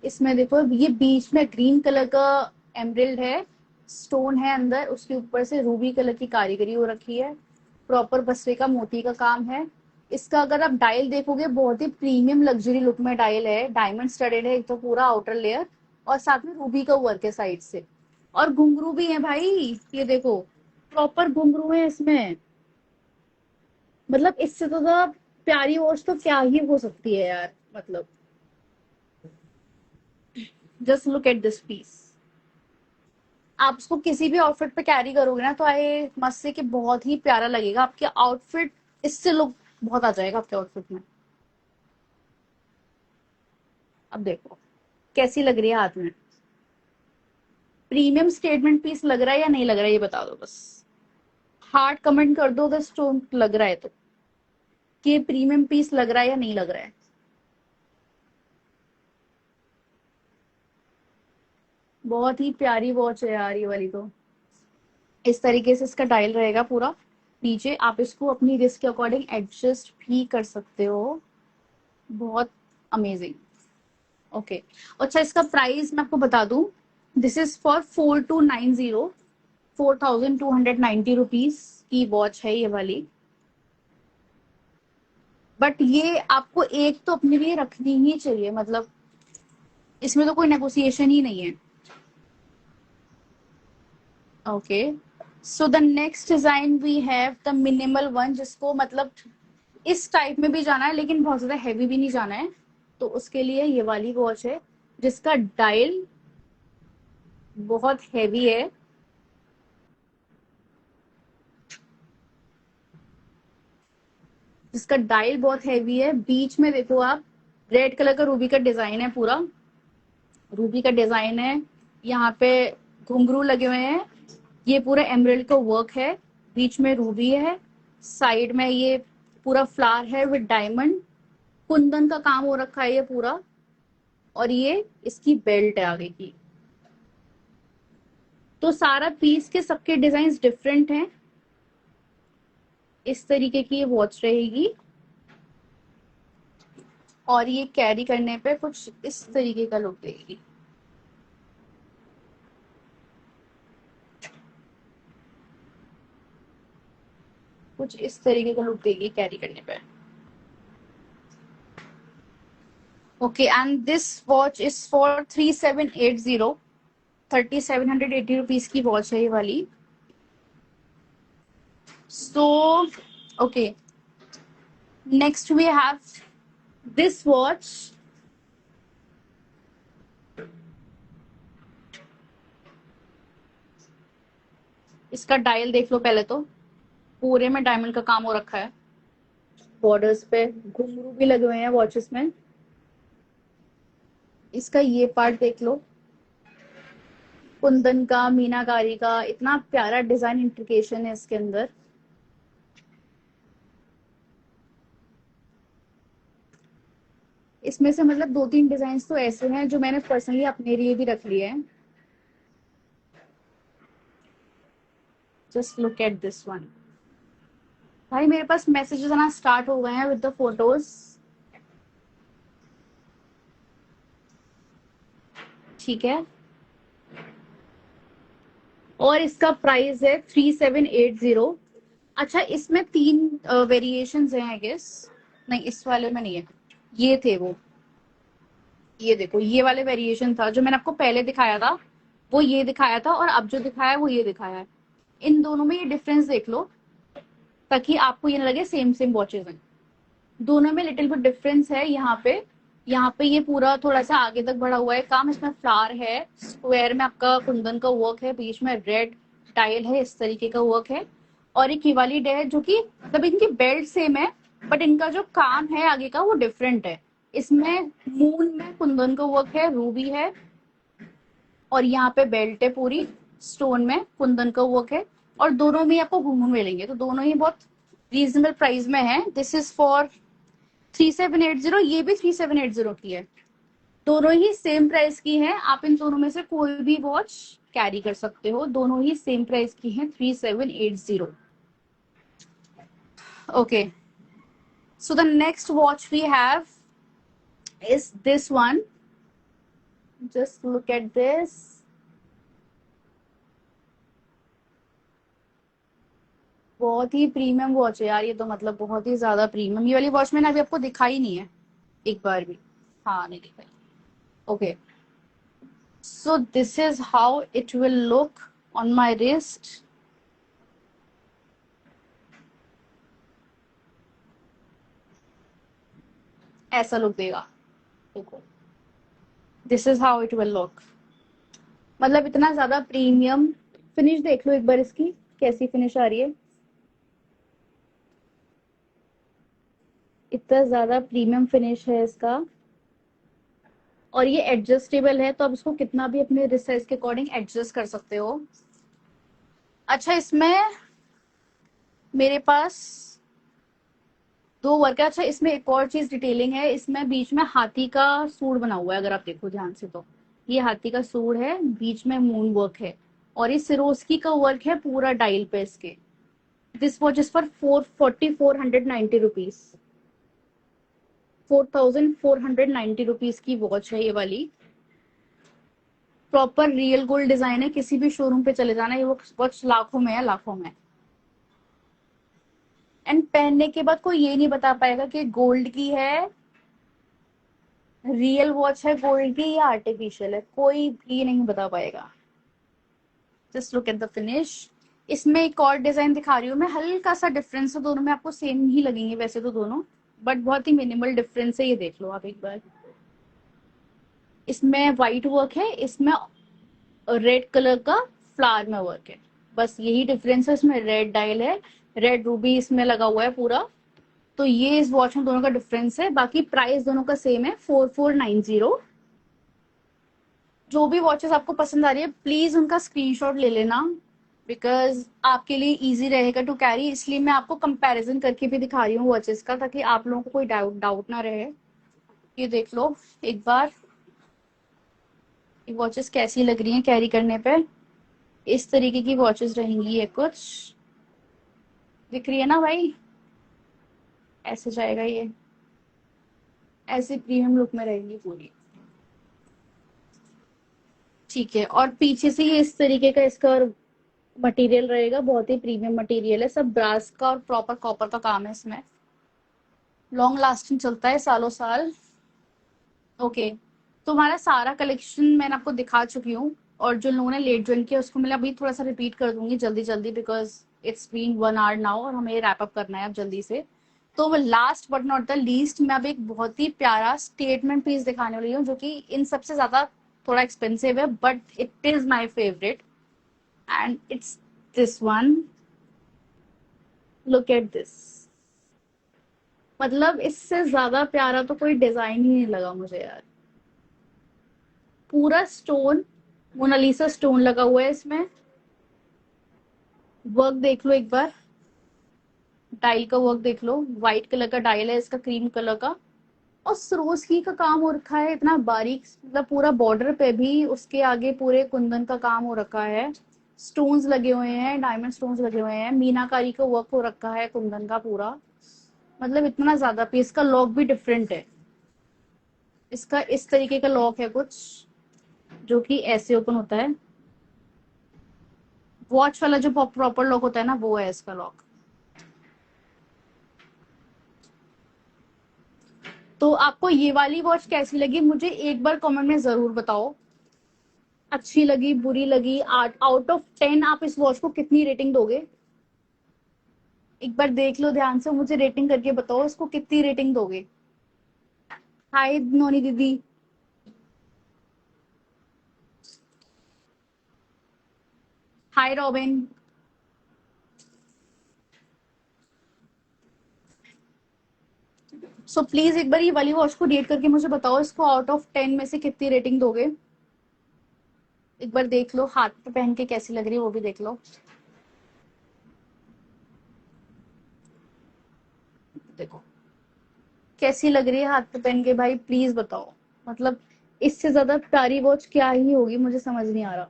इसमें देखो, ये बीच में ग्रीन कलर का एमरल्ड है, स्टोन है अंदर, उसके ऊपर से रूबी कलर की कारीगरी हो रखी है। प्रॉपर बसवे का मोती का काम है। इसका अगर आप डायल देखोगे, बहुत ही प्रीमियम लग्जरी लुक में डायल है। डायमंड स्टडेड है एक तो पूरा आउटर लेयर, और साथ में रूबी का वर्क है साइड से, और घुंघरू भी है भाई। ये देखो, प्रॉपर घुंघरू है इसमें। मतलब इससे तो प्यारी वॉच तो क्या ही हो सकती है यार। मतलब just look at this piece. आप उसको किसी भी आउटफिट पे कैरी करोगे ना, तो आई मस्ट से कि बहुत ही प्यारा लगेगा आपके आउटफिट। इससे लुक बहुत आ जाएगा आपके आउटफिट में। अब देखो कैसी लग रही है हाथ में। प्रीमियम स्टेटमेंट पीस लग रहा है या नहीं लग रहा है, ये बता दो बस। हार्ड कमेंट कर दो अगर स्टोन लग रहा है तो, कि ये प्रीमियम पीस लग रहा है या नहीं लग रहा है। बहुत ही प्यारी वॉच है यार ये वाली तो। इस तरीके से इसका डायल रहेगा पूरा नीचे, आप इसको अपनी रिस्क के अकॉर्डिंग एडजस्ट भी कर सकते हो। बहुत अमेजिंग। ओके, अच्छा इसका प्राइस मैं आपको बता दूं। दिस इज फॉर 4290, 4290 रुपीज की वॉच है ये वाली। बट ये आपको एक तो अपने लिए रखनी ही चाहिए, मतलब इसमें तो कोई नेगोशिएशन ही नहीं है। Okay, so the next design we have the minimal one, जिसको मतलब इस टाइप में भी जाना है लेकिन बहुत ज्यादा हैवी भी नहीं जाना है, तो उसके लिए ये वाली वॉच है, जिसका डायल बहुत हैवी है। जिसका डायल बहुत हैवी है। बीच में देखो आप, रेड कलर का रूबी का डिजाइन है, पूरा रूबी का डिजाइन है। यहाँ पे घुंघरू लगे हुए हैं। ये पूरा एमरल्ड का वर्क है, बीच में रूबी है, साइड में ये पूरा फ्लावर है विद डायमंड, कुंदन का काम हो रखा है ये पूरा। और ये इसकी बेल्ट है आगे की। तो सारा पीस के सबके डिजाइन डिफरेंट हैं। इस तरीके की ये वॉच रहेगी, और ये कैरी करने पे कुछ इस तरीके का लुक देगी। कुछ इस तरीके का लुक देगी कैरी करने पे। Okay, and this watch is for 3780, 3780 rupees की वॉच है ये वाली। So okay, next we have this watch. इसका डायल देख लो पहले तो, पूरे में डायमंड का काम हो रखा है, बॉर्डर्स पे घुंघरू भी लगे हुए हैं वॉचेस में। इसका ये पार्ट देख लो, कुंदन का, मीनाकारी का, इतना प्यारा डिजाइन इंट्रिकेशन है इसके अंदर। इसमें से मतलब 2-3 डिजाइन तो ऐसे हैं जो मैंने पर्सनली अपने लिए भी रख लिए हैं। Just look at this one. भाई मेरे पास मैसेजेस आना स्टार्ट हो गए हैं विद द फोटोज। ठीक है, और इसका प्राइस है 3780। अच्छा, इसमें 3 वेरिएशंस हैं आई गेस। नहीं, इस वाले में नहीं है, ये थे वो। ये देखो, ये वाले वेरिएशन था जो मैंने आपको पहले दिखाया था, वो ये दिखाया था, और अब जो दिखाया है वो ये दिखाया है। इन दोनों में ये डिफरेंस देख लो, ताकि आपको ये ना लगे सेम सेम वॉचेज हैं। दोनों में लिटिल बिट डिफरेंस है। यहाँ पे ये पूरा थोड़ा सा आगे तक बढ़ा हुआ है काम, इसमें फ्लावर है, स्क्वायर में आपका कुंदन का वर्क है, बीच में रेड टाइल है, इस तरीके का वर्क है। और एक ये वाली है जो कि मतलब इनकी बेल्ट सेम है, बट इनका जो काम है आगे का वो डिफरेंट है। इसमें मून में कुंदन का वर्क है, रूबी है, और यहाँ पे बेल्ट है पूरी स्टोन में, कुंदन का वर्क है। और दोनों में आपको घुंघरू मिलेंगे, तो दोनों ही बहुत रीजनेबल प्राइस में है। दिस इज फॉर 3780, ये भी 3780 की है। दोनों ही सेम प्राइस की है, आप इन दोनों में से कोई भी वॉच कैरी कर सकते हो, दोनों ही सेम प्राइस की है, 3780। Okay, so the next watch we have is this one. Just look at this. बहुत ही प्रीमियम वॉच है यार ये तो, मतलब बहुत ही ज्यादा प्रीमियम। ये वाली वॉच मैंने अभी आपको दिखाई नहीं है एक बार भी। हाँ, नहीं दिखाई। Okay, so this is how it will look on my wrist. ऐसा लुक देगा, देखो, this is how it will look. मतलब इतना ज्यादा प्रीमियम। फिनिश देख लो एक बार इसकी, कैसी फिनिश आ रही है। इतना ज्यादा प्रीमियम फिनिश है इसका, और ये एडजस्टेबल है, तो आप इसको कितना भी अपने रिस्ट साइज के अकॉर्डिंग एडजस्ट कर सकते हो। अच्छा, इसमें मेरे पास 2 वर्क है। अच्छा, इसमें एक और चीज डिटेलिंग है, इसमें बीच में हाथी का सूंड बना हुआ है, अगर आप देखो ध्यान से तो ये हाथी का सूंड है, बीच में मून वर्क है, और ये सिरोस्की का वर्क है पूरा डायल पे इसके। This watch is for 490 rupees. 4490 rupees की वॉच है ये वाली। प्रॉपर रियल गोल्ड डिजाइन है, किसी भी शोरूम पे चले जाना, ये वॉच लाखों में है, लाखों में। एंड पहनने के बाद कोई ये नहीं बता पाएगा कि गोल्ड की है, रियल वॉच है गोल्ड की, या आर्टिफिशियल है, कोई भी नहीं बता पाएगा। Just look at the finish. इसमें एक और डिजाइन दिखा रही हूँ मैं, हल्का सा डिफरेंस है, दोनों में आपको सेम ही लगेंगे वैसे तो दोनों, बट बहुत ही मिनिमल डिफरेंस है, ये देख लो आप एक बार। इसमें व्हाइट वर्क है, इसमें रेड कलर का फ्लावर में वर्क है, बस यही डिफरेंस है। इसमें रेड डायल है, रेड रूबी इसमें लगा हुआ है पूरा। तो ये इस वॉच में दोनों का डिफरेंस है, बाकी प्राइस दोनों का सेम है, 4490। जो भी वॉचेस आपको पसंद आ रही है प्लीज उनका स्क्रीनशॉट ले लेना, बिकॉज आपके लिए इजी रहेगा टू कैरी, इसलिए मैं आपको कंपैरिजन करके भी दिखा रही हूँ वॉचेस का, ताकि आप लोगों को कोई डाउट ना रहे। ये देख लो एक बार, ये वॉचेस कैसी लग रही हैं कैरी करने पे। इस तरीके की वॉचेस रहेंगी ये कुछ, दिख रही है ना भाई, ऐसे जाएगा ये, ऐसे प्रीमियम लुक में रहेंगी पूरी। ठीक है, और पीछे से ये इस तरीके का इसका मटेरियल रहेगा, बहुत ही प्रीमियम मटेरियल है, सब ब्रास का और प्रॉपर कॉपर का काम है इसमें, लॉन्ग लास्टिंग चलता है सालों साल। ओके, तो हमारा सारा कलेक्शन मैंने आपको दिखा चुकी हूँ, और जो लोगों ने लेट ज्वाइन किया उसको मैं अभी थोड़ा सा रिपीट कर दूंगी जल्दी जल्दी, because it's been 1 hour now और हमें रैप अप करना है अब जल्दी से। तो last but not the least, मैं अब एक बहुत ही प्यारा स्टेटमेंट पीस दिखाने वाली हूँ, जो कि इन सबसे ज्यादा थोड़ा एक्सपेंसिव है, but it is my favourite, and it's this one, look at this. मतलब इससे ज्यादा प्यारा तो कोई डिजाइन ही नहीं लगा मुझे यार। पूरा स्टोन, मोनालिसा स्टोन लगा हुआ है इसमें। वर्क देख लो एक बार, डायल का वर्क देख लो। व्हाइट कलर का डायल है इसका, क्रीम कलर का। और सरोस्की का काम हो रखा है इतना बारीक, मतलब पूरा बॉर्डर पे भी उसके आगे पूरे कुंदन का काम हो रखा है। स्टोन्स लगे हुए हैं, डायमंड स्टोन्स लगे हुए हैं, मीनाकारी का वर्क हो रखा है कुंदन का पूरा। मतलब इतना ज्यादा पे। इसका लॉक भी डिफरेंट है। इसका इस तरीके का लॉक है कुछ, जो कि ऐसे ओपन होता है। वॉच वाला जो प्रॉपर लॉक होता है ना, वो है इसका लॉक। तो आपको ये वाली वॉच कैसी लगी, मुझे एक बार कमेंट में जरूर बताओ। अच्छी लगी, बुरी लगी, आउट ऑफ 10 आप इस वॉच को कितनी रेटिंग दोगे? एक बार देख लो ध्यान से, मुझे रेटिंग करके बताओ इसको कितनी रेटिंग दोगे। हाय नोनी दीदी। हाय रॉबिन। सो प्लीज एक बार ये वाली वॉच को रेट करके मुझे बताओ, इसको आउट ऑफ 10 में से कितनी रेटिंग दोगे। एक बार देख लो हाथ पे पहन के कैसी लग रही है, वो भी देख लो। देखो कैसी लग रही है हाथ पे पहन के, भाई प्लीज बताओ। मतलब इससे ज्यादा प्यारी वॉच क्या ही होगी, मुझे समझ नहीं आ रहा।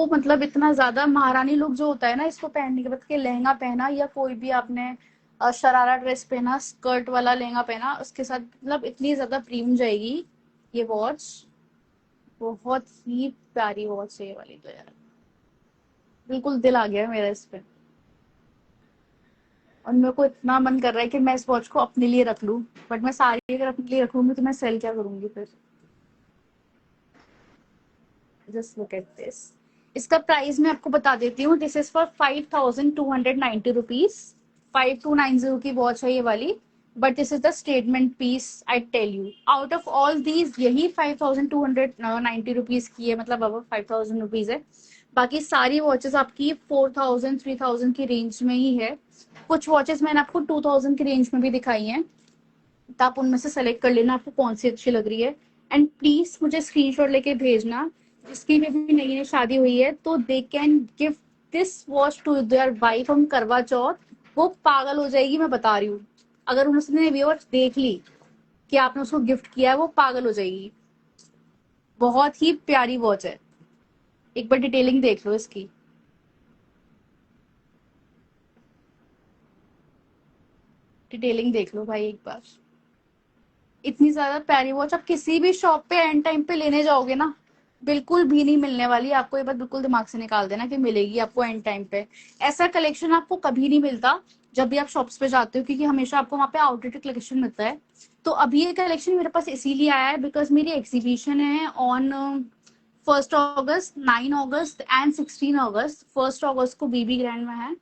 मतलब इतना ज्यादा महारानी लुक जो होता है ना इसको पहनने के बाद, के लहंगा पहना या कोई भी आपने शरारा ड्रेस पहना, स्कर्ट वाला लहंगा पहना, उसके साथ मतलब इतनी ज्यादा प्रीमियम जाएगी ये वॉच। बहुत ही प्यारी वॉच है ये वाली तो यार। बिल्कुल दिल आ गया है मेरा इस पे। और मेरे को इतना मन कर रहा है कि मैं इस वॉच को अपने लिए रख लूं। बट मैं सारी अगर अपने लिए रखूंगी तो मैं सेल क्या करूंगी फिर। Just look at this. इसका प्राइस मैं आपको बता देती हूँ। This is for 5290 rupees. 5290 की वॉच है ये वाली। But this is the statement piece, I tell you. Out of all these यही 5290 रुपीज की है, मतलब अब 5000 रुपीज है। बाकी सारी वॉचेस आपकी 4000 3000 की रेंज में ही है। कुछ वॉचेस मैंने आपको 2000 की रेंज में भी दिखाई हैं, तो आप उनमें से सेलेक्ट कर लेना आपको कौन सी अच्छी लग रही है। एंड प्लीज मुझे स्क्रीनशॉट लेके भेजना। जिसकी भी नई नई शादी हुई है तो they can give this watch to their wife on Karva Chauth. वो पागल हो जाएगी, मैं बता रही हूँ। अगर उसने ये वॉच देख ली कि आपने उसको गिफ्ट किया है, वो पागल हो जाएगी। बहुत ही प्यारी वॉच है। एक बार डिटेलिंग देख लो इसकी। डिटेलिंग देख लो भाई एक बार। इतनी ज्यादा प्यारी वॉच आप किसी भी शॉप पे एंड टाइम पे लेने जाओगे ना, बिल्कुल भी नहीं मिलने वाली आपको। ये बात बिल्कुल दिमाग से निकाल देना कि मिलेगी आपको एंड टाइम पे। ऐसा कलेक्शन आपको कभी नहीं मिलता जब भी आप शॉप्स पे जाते हो, क्योंकि हमेशा आपको वहां पे आउटडेटेड कलेक्शन मिलता है। तो अभी ये कलेक्शन मेरे पास इसीलिए आया है बिकॉज मेरी एग्जीबिशन है ऑन 1 अगस्त, 9 अगस्त एंड 16 अगस्त। 1 अगस्त को बीबी ग्रैंड में है।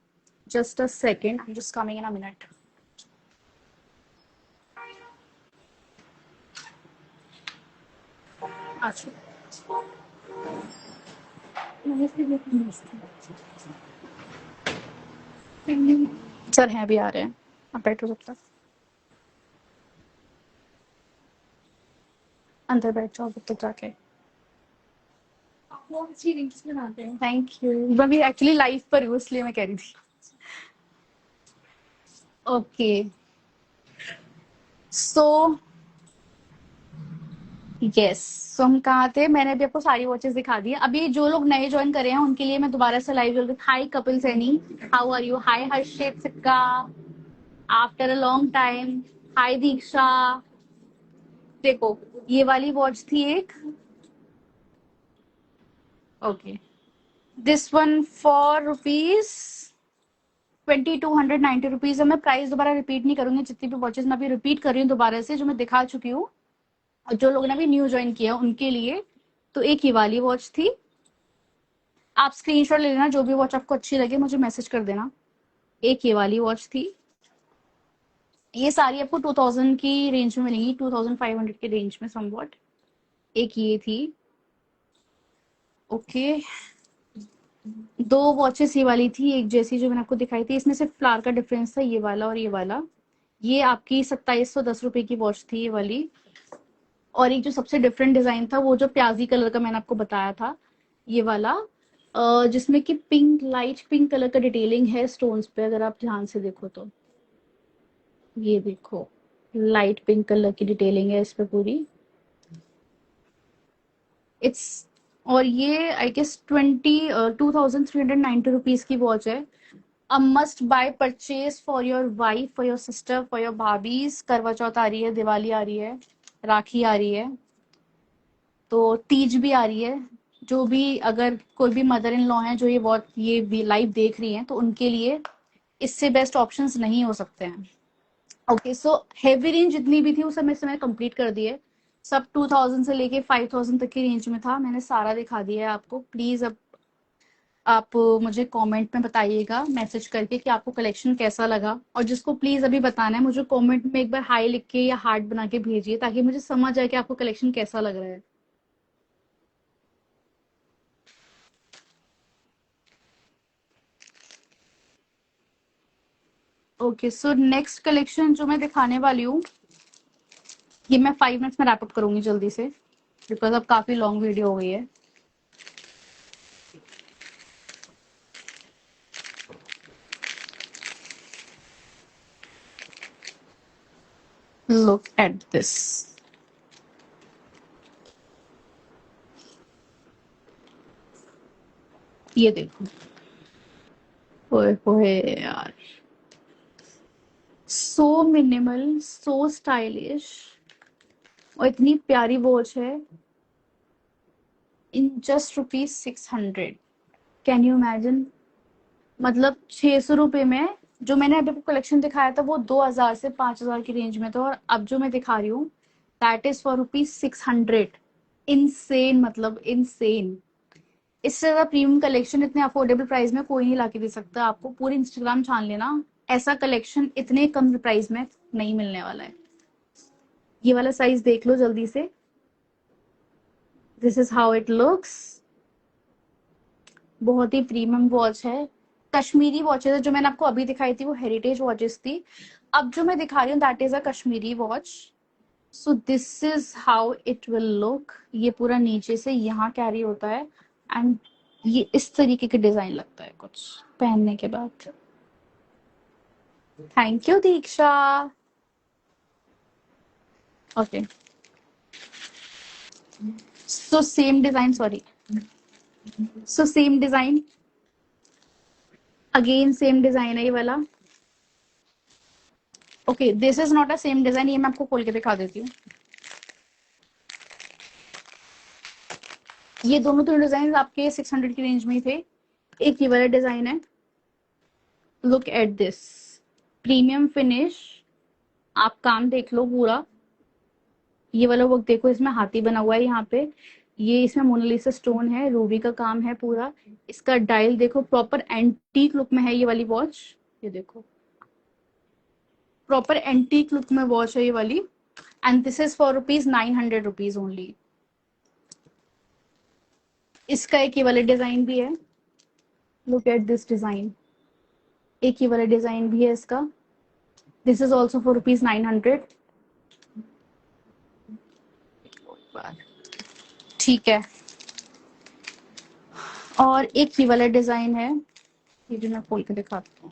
Just a second, I am just coming in a minute. अच्छा, सर हैं भी आ रहे हैं, आप बैठो जब तक। अंदर बैठ जाओ जब तक जाके। Thank you. मैं भी एक्चुअली लाइव पर हूँ इसलिए मैं कह रही थी। ओके। सो यस, सो हम कहाँ थे, मैंने अभी आपको सारी वॉचेस दिखा दी। अभी जो लोग नए ज्वाइन कर रहे हैं उनके लिए मैं दोबारा से लाइव चल रही। Hi Kapil Saini, how are you? Hi Harshit Sikka, after a long time. Hi Diksha. देखो ये वाली वॉच थी एक। Okay, this one for rupees 2290 rupees है। मैं प्राइस दोबारा रिपीट नहीं करूंगी, जितनी भी वॉचेस मैं अभी रिपीट कर रही हूँ दोबारा से, जो मैं दिखा चुकी हूँ। और जो लोगों ने भी न्यू ज्वाइन किया उनके लिए तो एक ये वाली वॉच थी। आप स्क्रीनशॉट ले लेना, जो भी वॉच आपको अच्छी लगे मुझे मैसेज कर देना। एक ये वाली वॉच थी। ये सारी आपको 2000 की रेंज में मिलेंगी, 2500 की रेंज में समवॉट। एक ये थी। ओके, दो वॉचेस ये वाली थी, एक जैसी जो मैंने आपको दिखाई थी, इसमें सिर्फ फ्लावर का डिफरेंस था, ये वाला और ये वाला। ये आपकी 2710 रुपए की वॉच थी ये वाली। और एक जो सबसे डिफरेंट डिजाइन था वो जो प्याजी कलर का मैंने आपको बताया था, ये वाला, जिसमें कि पिंक, लाइट पिंक कलर का डिटेलिंग है स्टोन्स पे, अगर आप ध्यान से देखो तो। ये देखो, लाइट पिंक कलर की डिटेलिंग है इस पे पूरी। इट्स, और ये आई गेस 2390 रुपीज की वॉच है। A must buy purchase for your wife, for your sister, for your bhabhis. Karva Chauth आ रही है, दिवाली आ रही है, राखी आ रही है, तो तीज भी आ रही है। जो भी, अगर कोई भी मदर इन लॉ है जो ये भी लाइव देख रही हैं, तो उनके लिए इससे बेस्ट ऑप्शंस नहीं हो सकते हैं। ओके, सो हेवी रेंज जितनी भी थी वो सब मैं समय कंप्लीट कर दी है। सब 2000 से लेके 5000 तक की रेंज में था, मैंने सारा दिखा दिया है आपको। प्लीज अब आप मुझे कमेंट में बताइएगा मैसेज करके कि आपको कलेक्शन कैसा लगा। और जिसको प्लीज अभी बताना है, मुझे कमेंट में एक बार हाई लिख के या हार्ट बना के भेजिए, ताकि मुझे समझ आए कि आपको कलेक्शन कैसा लग रहा है। ओके, सो नेक्स्ट कलेक्शन जो मैं दिखाने वाली हूँ, ये मैं 5 मिनट्स में रैप अप करूंगी जल्दी से, बिकॉज अब काफी लॉन्ग वीडियो हो गई है। लुक एट दिस, ये देखो, ओए होए यार, सो मिनिमल, सो स्टाइलिश, और इतनी प्यारी वॉच है, in just rupees 600। Can you imagine? मतलब 600 रुपए में, जो मैंने अभी कलेक्शन दिखाया था वो 2000 से 5000 की रेंज में था, और अब जो मैं दिखा रही हूँ that is for rupees 600। Insane, मतलब इनसेन। इससे ज्यादा प्रीमियम कलेक्शन इतने अफोर्डेबल प्राइस में कोई नहीं लाके दे सकता आपको। पूरी इंस्टाग्राम छान लेना, ऐसा कलेक्शन इतने कम प्राइस में नहीं मिलने वाला है। ये वाला साइज देख लो जल्दी से, this is how it looks. बहुत ही प्रीमियम वॉच है। कश्मीरी वॉचेस है, जो मैंने आपको अभी दिखाई थी वो हेरिटेज वॉचेस थी। अब जो मैं दिखा रही हूँ that is a Kashmiri watch. So this is how it will look. ये पूरा नीचे से यहाँ कैरी होता है, एंड ये इस तरीके के डिजाइन लगता है कुछ पहनने के बाद। Thank you Diksha. Okay, so same design, sorry, so same design, again same design है ये वाला। Okay, this is not a same design, ये मैं आपको खोल के दिखा देती हूँ। ये दोनों तो डिजाइन आपके 600 की रेंज में ही थे। एक ये वाला डिजाइन है, look at this, premium finish. आप काम देख लो पूरा, ये वाला वर्क देखो, इसमें हाथी बना हुआ है यहाँ पे। ये इसमें मोनालिसा स्टोन है, रूबी का काम है पूरा। इसका डायल देखो, प्रॉपर एंटीक लुक में है ये वाली वॉच। ये देखो, प्रॉपर एंटीक लुक में वॉच है ये वाली। And this is for rupees 900 only. इसका एक ये वाला डिजाइन भी है, लुक एट दिस डिजाइन। एक ये वाला डिजाइन भी है इसका, this is also for rupees 900। ठीक है, और एक ये वाला डिजाइन है, ये भी मैं खोल के दिखाती हूँ।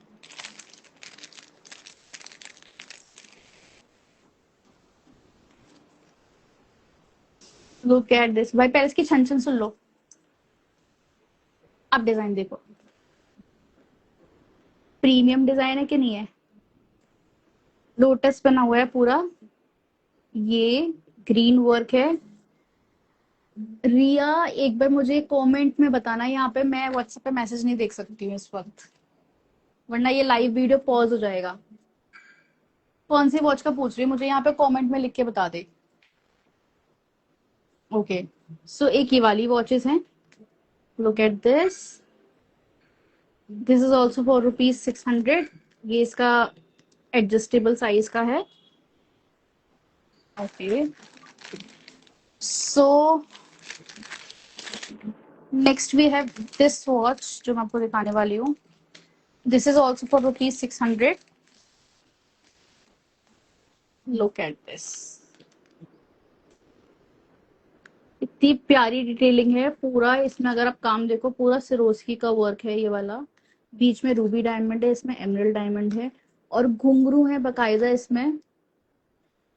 लुक एट दिस भाई, पहले इसकी छन छन सुन लो। अब डिजाइन देखो, प्रीमियम डिजाइन है कि नहीं है। लोटस बना हुआ है पूरा, ये ग्रीन वर्क है। रिया, एक बार मुझे कमेंट में बताना, यहाँ पे मैं व्हाट्सएप पे मैसेज नहीं देख सकती हूँ इस वक्त, वरना ये लाइव वीडियो पॉज हो जाएगा। कौन सी वॉच का पूछ रही है, मुझे यहाँ पे कमेंट में लिख के बता दे। ओके, सो एक ये वाली वॉचेस हैं, look at this, this is also for rupees 600। ये इसका एडजस्टेबल साइज का है। Okay, so next we have this watch जो मैं आपको दिखाने वाली हूँ. This is also for ₹600. Look at this. इतनी प्यारी डिटेलिंग है पूरा इसमें. अगर आप काम देखो पूरा सिरोस्की का वर्क है ये वाला. बीच में रूबी डायमंड है, इसमें एमरल्ड डायमंड है और घुंघरू है बकायदा इसमें.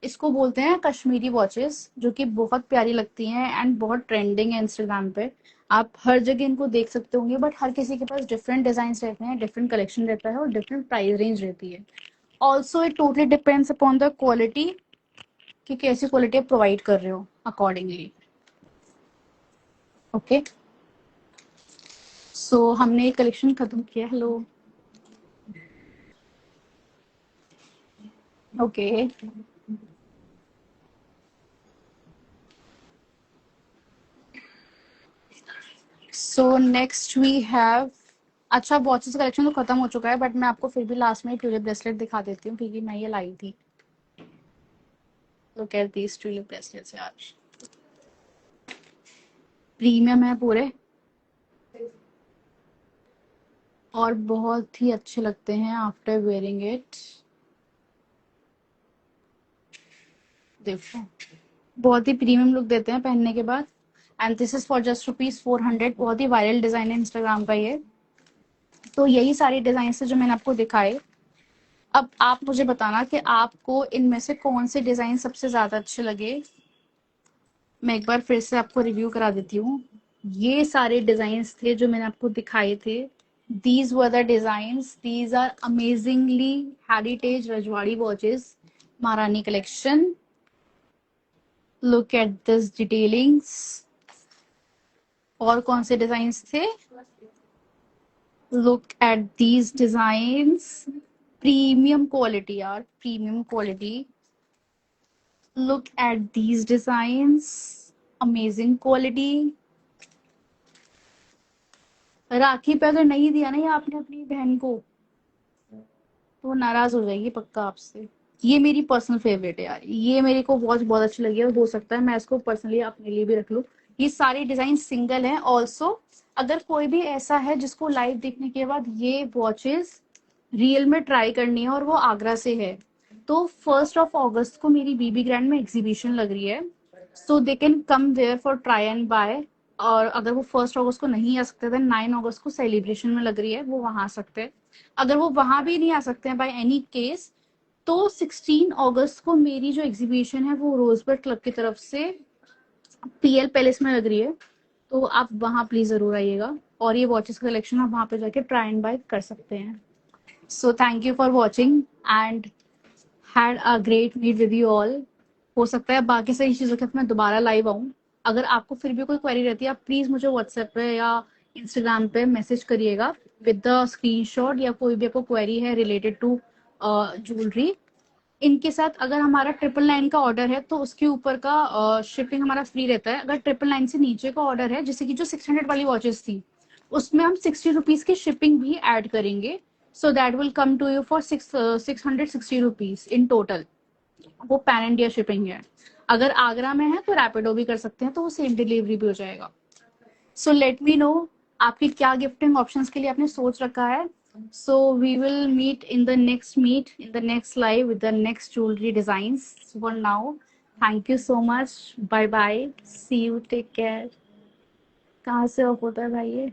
इसको बोलते हैं कश्मीरी वॉचेस, जो कि बहुत प्यारी लगती हैं एंड बहुत ट्रेंडिंग है इंस्टाग्राम पे. आप हर जगह इनको देख सकते होंगे, बट हर किसी के पास डिफरेंट डिजाइन रहते हैं, डिफरेंट कलेक्शन रहता है और डिफरेंट प्राइस रेंज रहती है. Also it totally depends upon the quality कि कैसी क्वालिटी आप प्रोवाइड कर रहे हो अकॉर्डिंगली. ओके, सो हमने ये कलेक्शन खत्म किया. Hello. Okay, so next we have. अच्छा, वॉचेस कलेक्शन तो खत्म हो चुका है, बट मैं आपको फिर भी लास्ट में ट्यूलिप ब्रेसलेट दिखा देती हूँ क्योंकि मैं ये लाई थी. Look at these tulip bracelets यार. प्रीमियम है पूरे और बहुत ही अच्छे लगते हैं आफ्टर वेयरिंग इट. देखो, बहुत ही प्रीमियम लुक देते हैं पहनने के बाद. And this is for just ₹400. बहुत ही वायरल डिजाइन है इंस्टाग्राम का ये. तो यही सारी डिजाइन है जो मैंने आपको दिखाए. अब आप मुझे बताना कि आपको इनमें से कौन से डिजाइन सबसे ज्यादा अच्छे लगे. मैं एक बार फिर से आपको रिव्यू करा देती हूँ. ये सारे डिजाइन्स थे जो मैंने आपको दिखाए थे. These were the designs. These are amazingly heritage रजवाड़ी watches, Maharani collection. Look at this detailings. और कौन से डिजाइन्स थे. Look at these designs. Premium quality यार, premium quality. Look at these designs. Amazing quality. Rakhi पे अगर नहीं दिया ना ये आपने अपनी बहन को, तो वो नाराज हो जाएगी पक्का आपसे. ये मेरी पर्सनल फेवरेट है यार. ये मेरे को वॉच बहुत अच्छी लगी और हो सकता है मैं इसको पर्सनली अपने लिए भी रख लूं. ये सारे डिजाइन सिंगल हैं. ऑल्सो अगर कोई भी ऐसा है जिसको लाइव देखने के बाद ये वॉचेस रियल में ट्राई करनी है और वो आगरा से है, तो 1 अगस्त को मेरी बीबी ग्रैंड में एग्जीबिशन लग रही है. So they can come there for try and buy. और अगर वो 1 अगस्त को नहीं आ सकते थे, 9 अगस्त को सेलिब्रेशन में लग रही है, वो वहां आ सकते हैं. अगर वो वहां भी नहीं आ सकते हैं बाय एनी केस, तो 16 अगस्त को मेरी जो एग्जीबिशन है वो रोजबर्ग क्लब की तरफ से पीएल पैलेस में लग रही है. तो आप वहां प्लीज जरूर आइएगा और ये वॉचेस कलेक्शन आप वहां पे जाके ट्राई एंड बाय कर सकते हैं. So thank you for watching and had a great meet with you all. हो सकता है बाकी सारी चीजों के साथ मैं दोबारा लाइव आऊँ. अगर आपको फिर भी कोई क्वेरी रहती है, आप प्लीज मुझे व्हाट्सएप पे या इंस्टाग्राम पे मैसेज करिएगा विद द स्क्रीनशॉट, या कोई भी आपको क्वेरी है रिलेटेड टू ज्वेलरी. इनके साथ अगर हमारा 999 का ऑर्डर है तो उसके ऊपर का शिपिंग हमारा फ्री रहता है. अगर 999 से नीचे का ऑर्डर है, जैसे कि जो 600 वाली वॉचेस थी, उसमें हम ₹60 की शिपिंग भी ऐड करेंगे. So that will come to you for ₹660 in total. वो पैन इंडिया शिपिंग है. अगर आगरा में है तो रैपिडो भी कर सकते हैं, तो वो सेम डिलीवरी भी हो जाएगा. सो लेट मी नो आपकी क्या गिफ्टिंग ऑप्शंस के लिए आपने सोच रखा है. So we will meet in the next live with the next jewellery designs. For now, thank you so much. Bye bye, see you, take care. कहाँ से ऑफ होता है भाई ये.